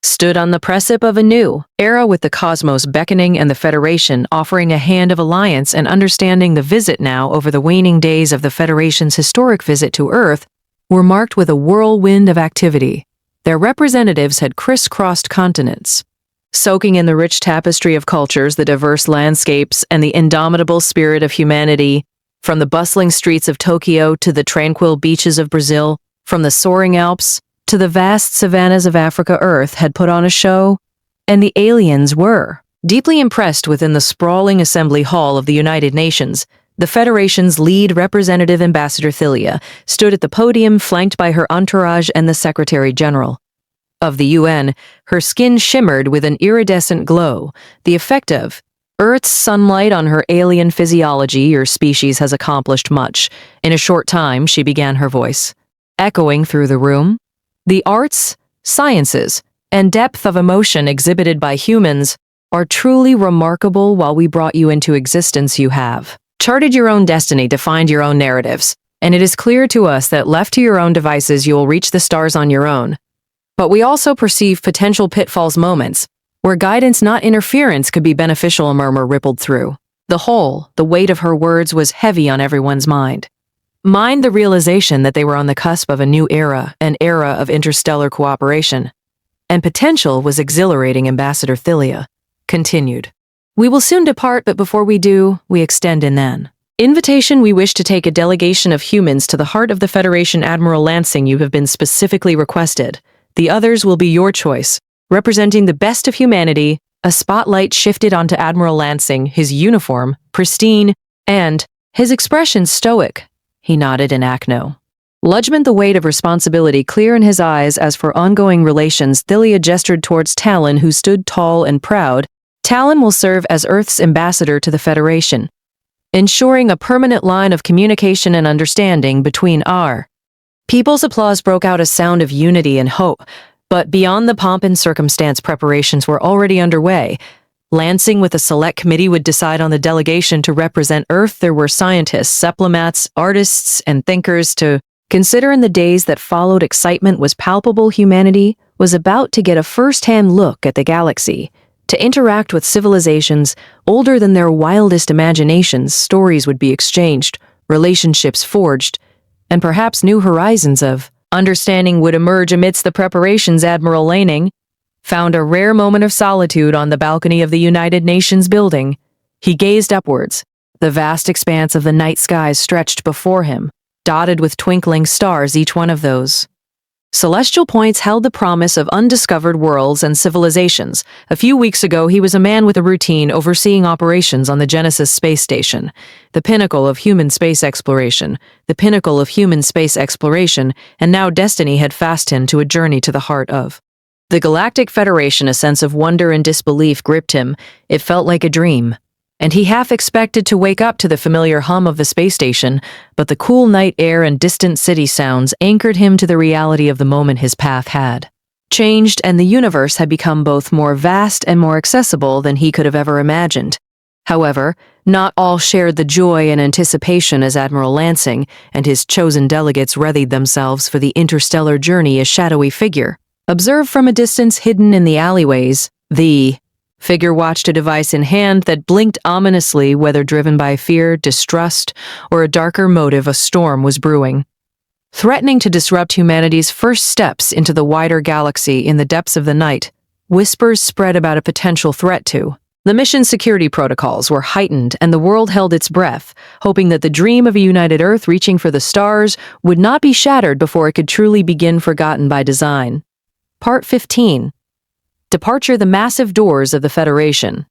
stood on the precipice of a new era, with the cosmos beckoning and the Federation offering a hand of alliance and understanding. The visit now over the waning days of the Federation's historic visit to Earth were marked with a whirlwind of activity. Their representatives had crisscrossed continents, soaking in the rich tapestry of cultures, the diverse landscapes, and the indomitable spirit of humanity. From the bustling streets of Tokyo to the tranquil beaches of Brazil, from the soaring Alps to the vast savannas of Africa, Earth had put on a show, and the aliens were deeply impressed. Within the sprawling assembly hall of the United Nations, the Federation's lead representative, Ambassador Thalia, stood at the podium, flanked by her entourage and the Secretary General of the UN. Her skin shimmered with an iridescent glow, the effect of Earth's sunlight on her alien physiology. Your species has accomplished much. In a short time, she began, her voice echoing through the room. The arts, sciences, and depth of emotion exhibited by humans are truly remarkable. While we brought you into existence, you have charted your own destiny, defined your own narratives, and it is clear to us that left to your own devices, you will reach the stars on your own. But we also perceive potential pitfalls, moments where guidance, not interference, could be beneficial. A murmur rippled through the whole. The weight of her words was heavy on everyone's mind. The realization that they were on the cusp of a new era, an era of interstellar cooperation and potential, was exhilarating. Ambassador Thalia continued. We will soon depart, but before we do, we extend an invitation. We wish to take a delegation of humans to the heart of the Federation. Admiral Lansing, you have been specifically requested. The others will be your choice. Representing the best of humanity, a spotlight shifted onto Admiral Lansing, his uniform pristine and his expression stoic. He nodded in acknowledgement, the weight of responsibility clear in his eyes. As for ongoing relations, Thalia gestured towards Talon, who stood tall and proud. Talon will serve as Earth's ambassador to the Federation, ensuring a permanent line of communication and understanding between our people's. Applause broke out, a sound of unity and hope. But beyond the pomp and circumstance, preparations were already underway. Lansing, with a select committee, would decide on the delegation to represent Earth. There were scientists, diplomats, artists, and thinkers to consider. In the days that followed, excitement was palpable. Humanity was about to get a first-hand look at the galaxy, to interact with civilizations older than their wildest imaginations. Stories would be exchanged, relationships forged, and perhaps new horizons of understanding would emerge amidst the preparations. Admiral Laning found a rare moment of solitude on the balcony of the United Nations building. He gazed upwards. The vast expanse of the night skies stretched before him, dotted with twinkling stars. Each one of those celestial points held the promise of undiscovered worlds and civilizations. A few weeks ago, he was a man with a routine, overseeing operations on the Genesis space station, the pinnacle of human space exploration, and now destiny had fast him to a journey to the heart of the Galactic Federation. A sense of wonder and disbelief gripped him. It felt like a dream, and he half expected to wake up to the familiar hum of the space station, but the cool night air and distant city sounds anchored him to the reality of the moment. His path had changed, and the universe had become both more vast and more accessible than he could have ever imagined. However, not all shared the joy and anticipation as Admiral Lansing and his chosen delegates readied themselves for the interstellar journey. A shadowy figure observed from a distance, hidden in the alleyways, the Figure watched a device in hand that blinked ominously, whether driven by fear, distrust, or a darker motive. A storm was brewing, threatening to disrupt humanity's first steps into the wider galaxy. In the depths of the night, whispers spread about a potential threat to. The mission security protocols were heightened, and the world held its breath, hoping that the dream of a united Earth reaching for the stars would not be shattered before it could truly begin. Forgotten by design. Part 15. Departure. The massive doors of the Federation.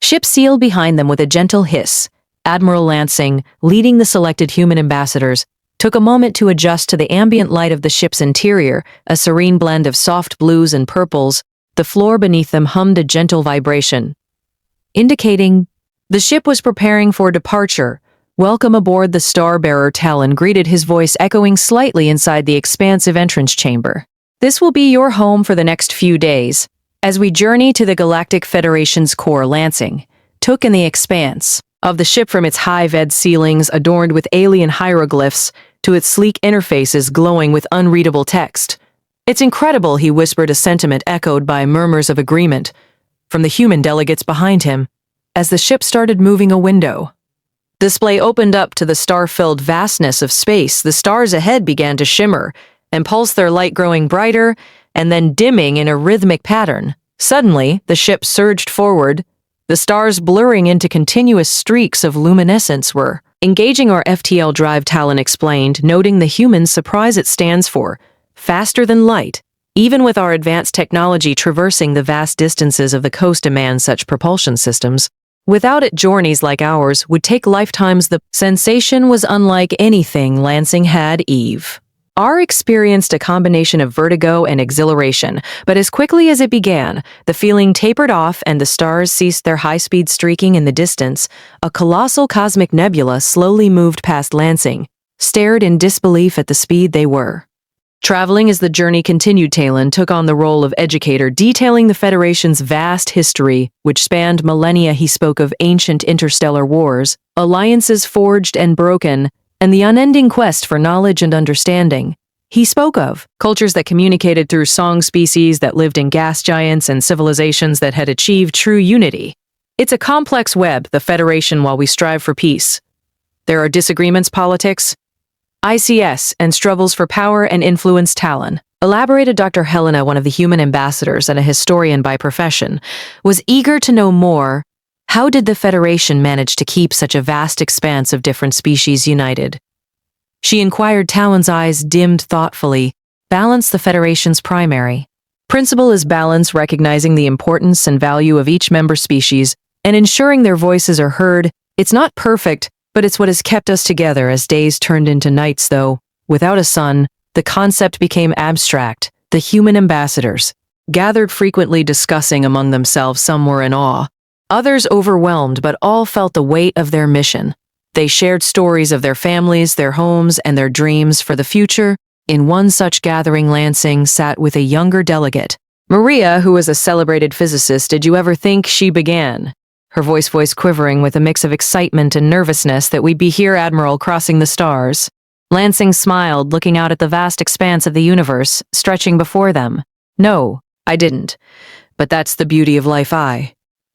Ship sealed behind them with a gentle hiss. Admiral Lansing, leading the selected human ambassadors, took a moment to adjust to the ambient light of the ship's interior, a serene blend of soft blues and purples. The floor beneath them hummed a gentle vibration, indicating the ship was preparing for departure. Welcome aboard. The star-bearer Talon greeted, his voice echoing slightly inside the expansive entrance chamber. This will be your home for the next few days. As we journey to the Galactic Federation's core, Lansing took in the expanse of the ship, from its high-ved ceilings adorned with alien hieroglyphs to its sleek interfaces glowing with unreadable text. It's incredible, he whispered, a sentiment echoed by murmurs of agreement from the human delegates behind him. As the ship started moving, a window display opened up to the star-filled vastness of space. The stars ahead began to shimmer and pulse, their light growing brighter and then dimming in a rhythmic pattern. Suddenly, the ship surged forward, the stars blurring into continuous streaks of luminescence. Were engaging our FTL drive, Talon explained, noting the human surprise. It stands for faster than light. Even with our advanced technology traversing the vast distances of the coast demand such propulsion systems. Without it, journeys like ours would take lifetimes. The sensation was unlike anything Lansing had Our experienced a combination of vertigo and exhilaration, but as quickly as it began, the feeling tapered off and the stars ceased their high-speed streaking. In the distance, a colossal cosmic nebula slowly moved past. Lansing stared in disbelief at the speed they were traveling. As the journey continued, Talon took on the role of educator, detailing the Federation's vast history, which spanned millennia. He spoke of ancient interstellar wars, alliances forged and broken, and the unending quest for knowledge and understanding. He spoke of cultures that communicated through song, species that lived in gas giants, and civilizations that had achieved true unity. It's a complex web, the Federation, while we strive for peace. There are disagreements, politics, ICS, and struggles for power and influence. Talon elaborated. Dr. Helena, one of the human ambassadors and a historian by profession, was eager to know more. How did the Federation manage to keep such a vast expanse of different species united? She inquired. Talon's eyes dimmed thoughtfully. Balance. The Federation's primary principle is balance, recognizing the importance and value of each member species and ensuring their voices are heard. It's not perfect, but it's what has kept us together. As days turned into nights, though, without a sun, the concept became abstract. The human ambassadors gathered frequently, discussing among themselves. Some were in awe, others overwhelmed, but all felt the weight of their mission. They shared stories of their families, their homes, and their dreams for the future. In one such gathering, Lansing sat with a younger delegate, Maria, who was a celebrated physicist. Did you ever think, she began, her voice quivering with a mix of excitement and nervousness, that we'd be here, Admiral, crossing the stars? Lansing smiled, looking out at the vast expanse of the universe, stretching before them. No, I didn't. But that's the beauty of life.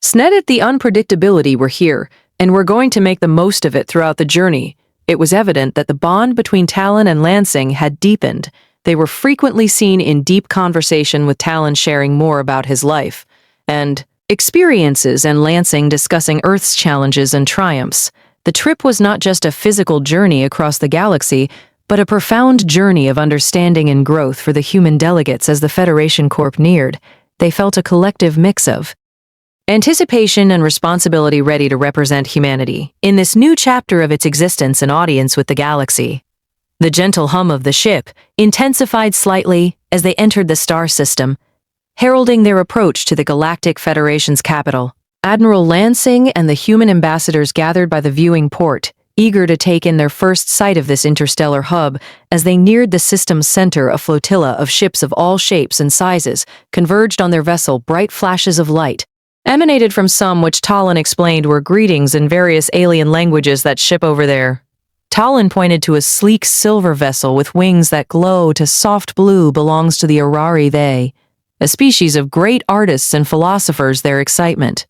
Snedded, the unpredictability. We're here, and we're going to make the most of it. Throughout the journey, it was evident that the bond between Talon and Lansing had deepened. They were frequently seen in deep conversation, with Talon sharing more about his life and experiences, and Lansing discussing Earth's challenges and triumphs. The trip was not just a physical journey across the galaxy, but a profound journey of understanding and growth for the human delegates. As the Federation Corp neared, they felt a collective mix of anticipation and responsibility, ready to represent humanity in this new chapter of its existence. An audience with the galaxy. The gentle hum of the ship intensified slightly as they entered the star system, heralding their approach to the Galactic Federation's capital. Admiral Lansing and the human ambassadors gathered by the viewing port, eager to take in their first sight of this interstellar hub. As they neared the system's center, a flotilla of ships of all shapes and sizes converged on their vessel. Bright flashes of light emanated from some, which Talon explained were greetings in various alien languages. That ship over there. Talon pointed to a sleek silver vessel with wings that glow to soft blue, belongs to the Arari. They a species of great artists and philosophers. Their excitement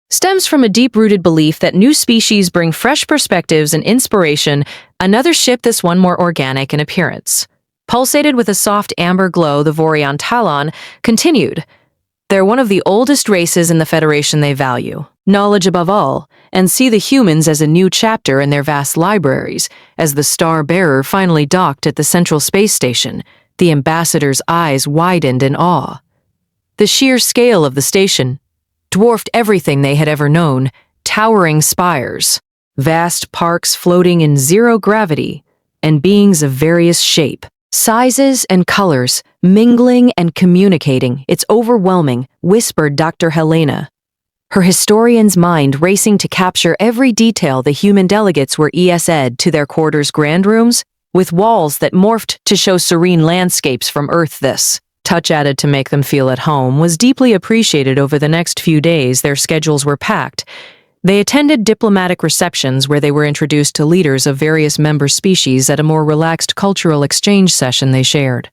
stems from a deep-rooted belief that new species bring fresh perspectives and inspiration. Another ship, this one more organic in appearance, pulsated with a soft amber glow. The Vorion Talon continued. They're one of the oldest races in the Federation. They value knowledge above all, and see the humans as a new chapter in their vast libraries. As the Star-Bearer finally docked at the Central Space Station, the ambassador's eyes widened in awe. The sheer scale of the station dwarfed everything they had ever known. Towering spires, vast parks floating in zero gravity, and beings of various shape, sizes, and colors, mingling and communicating. "It's overwhelming," whispered Dr. Helena, her historian's mind racing to capture every detail. The human delegates were ES'd to their quarters, grand rooms with walls that morphed to show serene landscapes from Earth. This touch, added to make them feel at home, was deeply appreciated. Over the next few days, their schedules were packed. They attended diplomatic receptions where they were introduced to leaders of various member species. At a more relaxed cultural exchange session, they shared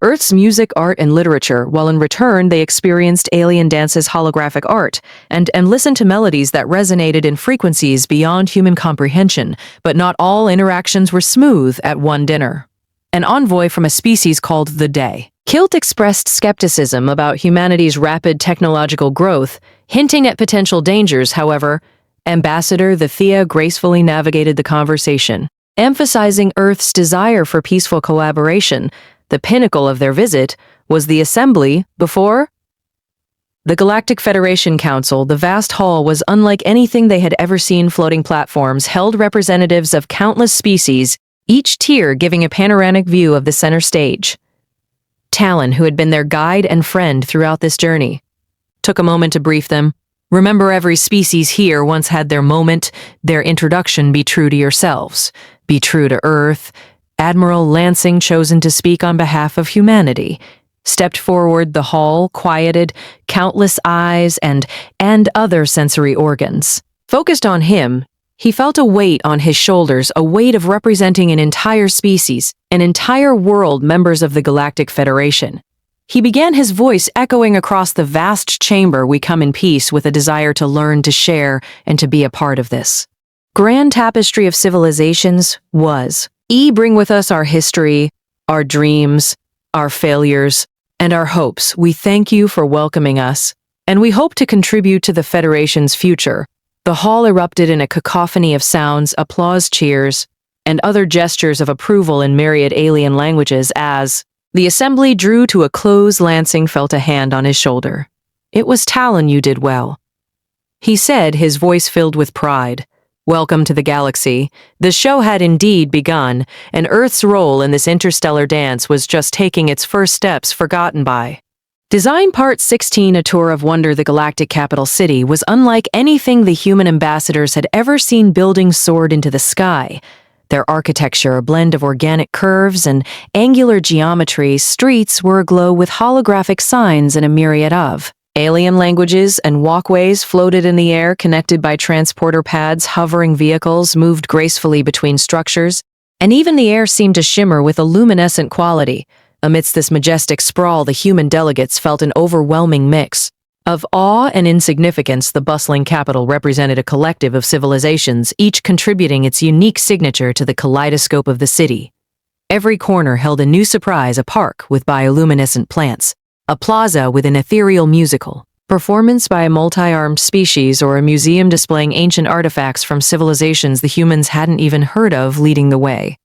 Earth's music, art, and literature, while in return they experienced alien dances, holographic art, and listened to melodies that resonated in frequencies beyond human comprehension. But not all interactions were smooth. At one dinner, an envoy from a species called the Day Kilt expressed skepticism about humanity's rapid technological growth, hinting at potential dangers. However, Ambassador the Thea gracefully navigated the conversation, emphasizing Earth's desire for peaceful collaboration. The pinnacle of their visit was the assembly before the Galactic Federation Council. The vast hall was unlike anything they had ever seen. Floating platforms held representatives of countless species, each tier giving a panoramic view of the center stage. Talon, who had been their guide and friend throughout this journey, took a moment to brief them. "Remember, every species here once had their moment, their introduction. Be true to yourselves. Be true to Earth." Admiral Lansing, chosen to speak on behalf of humanity, stepped forward. The hall quieted. Countless eyes and other sensory organs focused on him. He felt a weight on his shoulders, a weight of representing an entire species, an entire world, members of the Galactic Federation. He began, his voice echoing across the vast chamber. "We come in peace, with a desire to learn, to share, and to be a part of this grand tapestry of civilizations. Bring with us our history, our dreams, our failures, and our hopes. We thank you for welcoming us, and we hope to contribute to the Federation's future." The hall erupted in a cacophony of sounds, applause, cheers, and other gestures of approval in myriad alien languages. As the assembly drew to a close, Lansing felt a hand on his shoulder. "It was Talon. You did well," he said, his voice filled with pride. "Welcome to the galaxy." The show had indeed begun, and Earth's role in this interstellar dance was just taking its first steps. Forgotten by Design Part 16, A Tour of Wonder. The galactic capital city was unlike anything the human ambassadors had ever seen. Buildings soared into the sky, their architecture a blend of organic curves and angular geometry. Streets were aglow with holographic signs and a myriad of alien languages, and walkways floated in the air, connected by transporter pads. Hovering vehicles moved gracefully between structures, and even the air seemed to shimmer with a luminescent quality. Amidst this majestic sprawl, the human delegates felt an overwhelming mix of awe and insignificance. The bustling capital represented a collective of civilizations, each contributing its unique signature to the kaleidoscope of the city. Every corner held a new surprise: a park with bioluminescent plants, a plaza with an ethereal musical performance by a multi-armed species, or a museum displaying ancient artifacts from civilizations the humans hadn't even heard of. Leading the way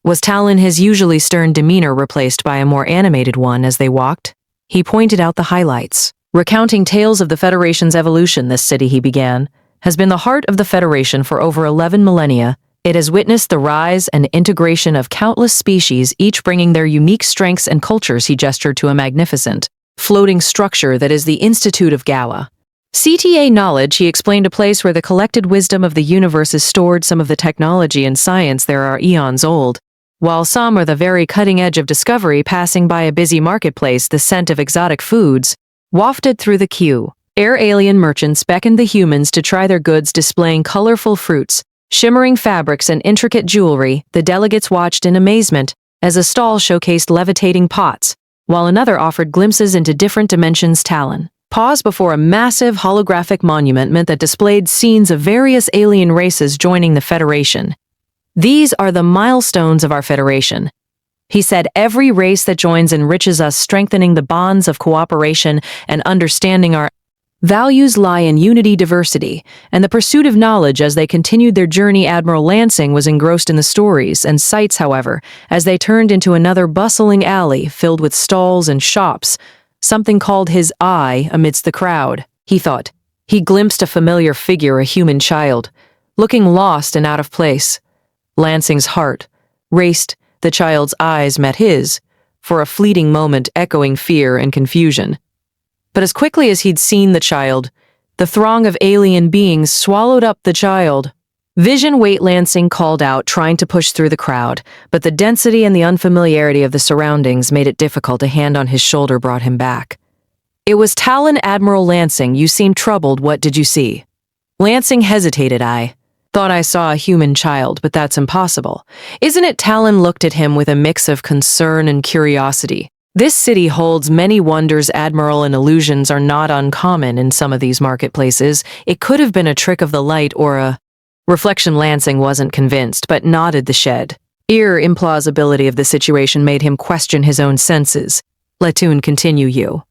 was Talon, his usually stern demeanor replaced by a more animated one. As they walked, he pointed out the highlights, recounting tales of the Federation's evolution. "This city," he began, "has been the heart of the Federation for over 11 millennia. It has witnessed the rise and integration of countless species, each bringing their unique strengths and cultures." He gestured to a magnificent, floating structure that is the Institute of Gaia. CTA knowledge, he explained, a place where the collected wisdom of the universe is stored. Some of the technology and science there are eons old, while some are the very cutting edge of discovery. Passing by a busy marketplace, the scent of exotic foods wafted through the queue. Air alien merchants beckoned the humans to try their goods, displaying colorful fruits, shimmering fabrics, and intricate jewelry. The delegates watched in amazement as a stall showcased levitating pots, while another offered glimpses into different dimensions. Talon paused before a massive holographic monument that displayed scenes of various alien races joining the Federation. "These are the milestones of our Federation," he said. "Every race that joins enriches us, strengthening the bonds of cooperation and understanding. Our values lie in unity, diversity, and the pursuit of knowledge." As they continued their journey, Admiral Lansing was engrossed in the stories and sights. However, as they turned into another bustling alley filled with stalls and shops, something called his eye amidst the crowd. He thought. He glimpsed a familiar figure, a human child, looking lost and out of place. Lansing's heart raced. The child's eyes met his, for a fleeting moment echoing fear and confusion. But as quickly as he'd seen the child, the throng of alien beings swallowed up the child. "Vision, wait," Lansing called out, trying to push through the crowd, but the density and the unfamiliarity of the surroundings made it difficult. A hand on his shoulder brought him back. It was Talon. "Admiral Lansing, you seem troubled. What did you see?" Lansing hesitated. "I thought I saw a human child, but that's impossible. Isn't it?" Talon looked at him with a mix of concern and curiosity. "This city holds many wonders, Admiral, and illusions are not uncommon in some of these marketplaces. It could have been a trick of the light or a reflection." Lansing wasn't convinced, but nodded. The shed implausibility of the situation made him question his own senses. "Letun, continue you,"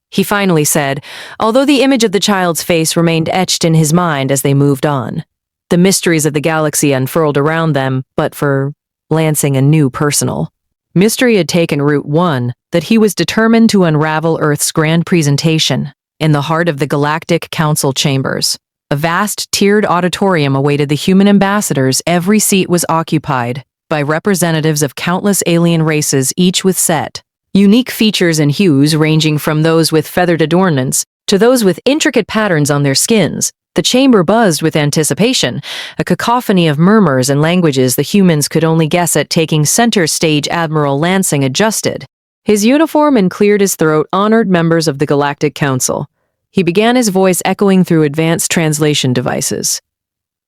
he finally said, although the image of the child's face remained etched in his mind as they moved on. The mysteries of the galaxy unfurled around them, but for Lansing a new personal mystery had taken root, one that he was determined to unravel. Earth's grand presentation. In the heart of the Galactic Council chambers, a vast tiered auditorium awaited the human ambassadors. Every seat was occupied by representatives of countless alien races, each with set, unique features and hues ranging from those with feathered adornments to those with intricate patterns on their skins. The chamber buzzed with anticipation, a cacophony of murmurs and languages the humans could only guess at. Taking center stage, Admiral Lansing adjusted his uniform and cleared his throat. "Honored members of the Galactic Council," he began, his voice echoing through advanced translation devices.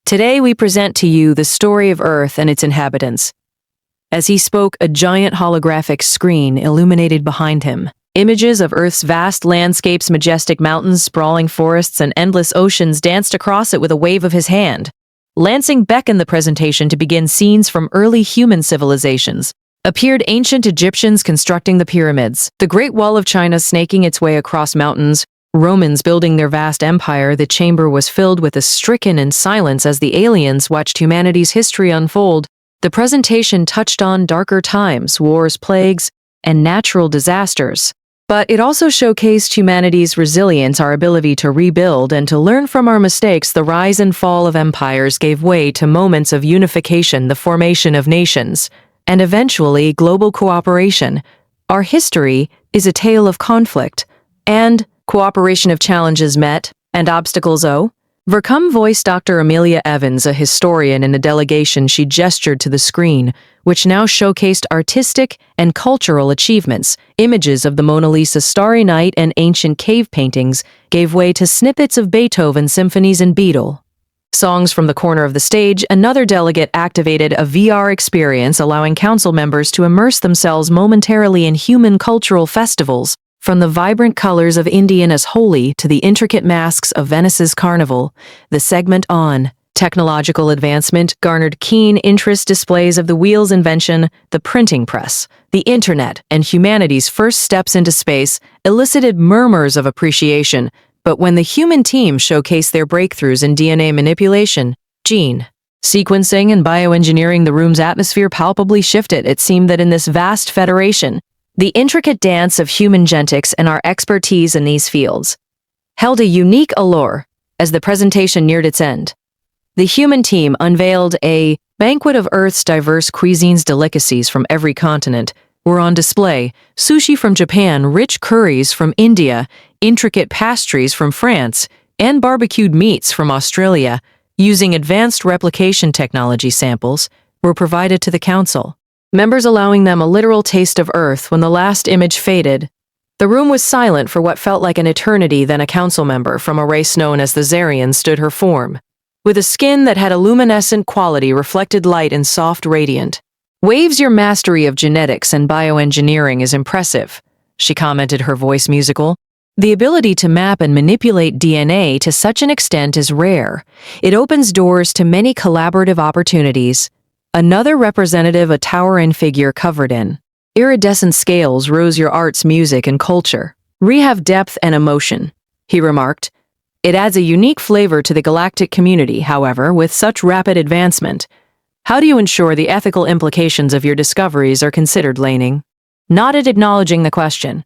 "Today we present to you the story of Earth and its inhabitants." As he spoke, a giant holographic screen illuminated behind him. Images of Earth's vast landscapes, majestic mountains, sprawling forests, and endless oceans danced across it with a wave of his hand. Lansing beckoned the presentation to begin. Scenes from early human civilizations appeared, ancient Egyptians constructing the pyramids, the Great Wall of China snaking its way across mountains, Romans building their vast empire. The chamber was filled with a stricken in silence as the aliens watched humanity's history unfold. The presentation touched on darker times, wars, plagues, and natural disasters. But it also showcased humanity's resilience, our ability to rebuild and to learn from our mistakes. The rise and fall of empires gave way to moments of unification, the formation of nations, and eventually global cooperation. Our history is a tale of conflict and cooperation, of challenges met and obstacles overcome. Voiced Dr. Amelia Evans, a historian in the delegation. She gestured to the screen, which now showcased artistic and cultural achievements. Images of the Mona Lisa, Starry Night, and ancient cave paintings gave way to snippets of Beethoven symphonies and Beatle songs from the corner of the stage. Another delegate activated a VR experience, allowing council members to immerse themselves momentarily in human cultural festivals. From the vibrant colors of Indiana's Holi to the intricate masks of Venice's Carnival, the segment on technological advancement garnered keen interest. Displays of the wheel's invention, the printing press, the internet, and humanity's first steps into space elicited murmurs of appreciation. But when the human team showcased their breakthroughs in DNA manipulation, gene sequencing, and bioengineering, the room's atmosphere palpably shifted. It seemed that in this vast federation, the intricate dance of human genetics and our expertise in these fields held a unique allure. As the presentation neared its end, the human team unveiled a banquet of Earth's diverse cuisines. Delicacies from every continent were on display: sushi from Japan, rich curries from India, intricate pastries from France, and barbecued meats from Australia. Using advanced replication technology, samples were provided to the council members, allowing them a literal taste of Earth. When the last image faded, the room was silent for what felt like an eternity. Then a council member from a race known as the Zarians stood. Her form, with a skin that had a luminescent quality, reflected light in soft, radiant waves. "Your mastery of genetics and bioengineering is impressive," she commented, her voice musical. The ability to map and manipulate DNA to such an extent is rare. It opens doors to many collaborative opportunities. Another representative, a towering figure covered in iridescent scales, rose your arts, music, and culture. We have depth and emotion, he remarked. It adds a unique flavor to the galactic community, however, with such rapid advancement. How do you ensure the ethical implications of your discoveries are considered, Laning? Nodded, acknowledging the question.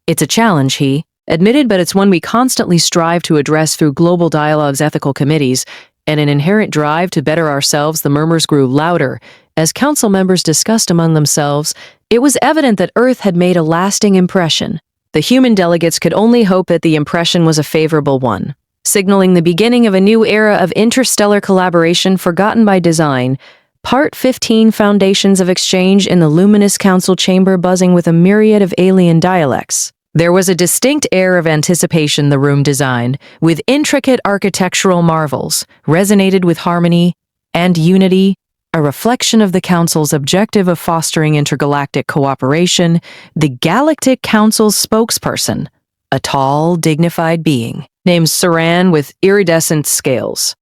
It's a challenge, he admitted, but it's one we constantly strive to address through global dialogues, ethical committees, and an inherent drive to better ourselves. The murmurs grew louder as council members discussed among themselves. It was evident that Earth had made a lasting impression. The human delegates could only hope that the impression was a favorable one, signaling the beginning of a new era of interstellar collaboration forgotten by design. Part 15, Foundations of Exchange. In the luminous council chamber, buzzing with a myriad of alien dialects, there was a distinct air of anticipation. The room, designed with intricate architectural marvels, resonated with harmony and unity, a reflection of the Council's objective of fostering intergalactic cooperation. The Galactic Council's spokesperson, a tall, dignified being named Saran with iridescent scales,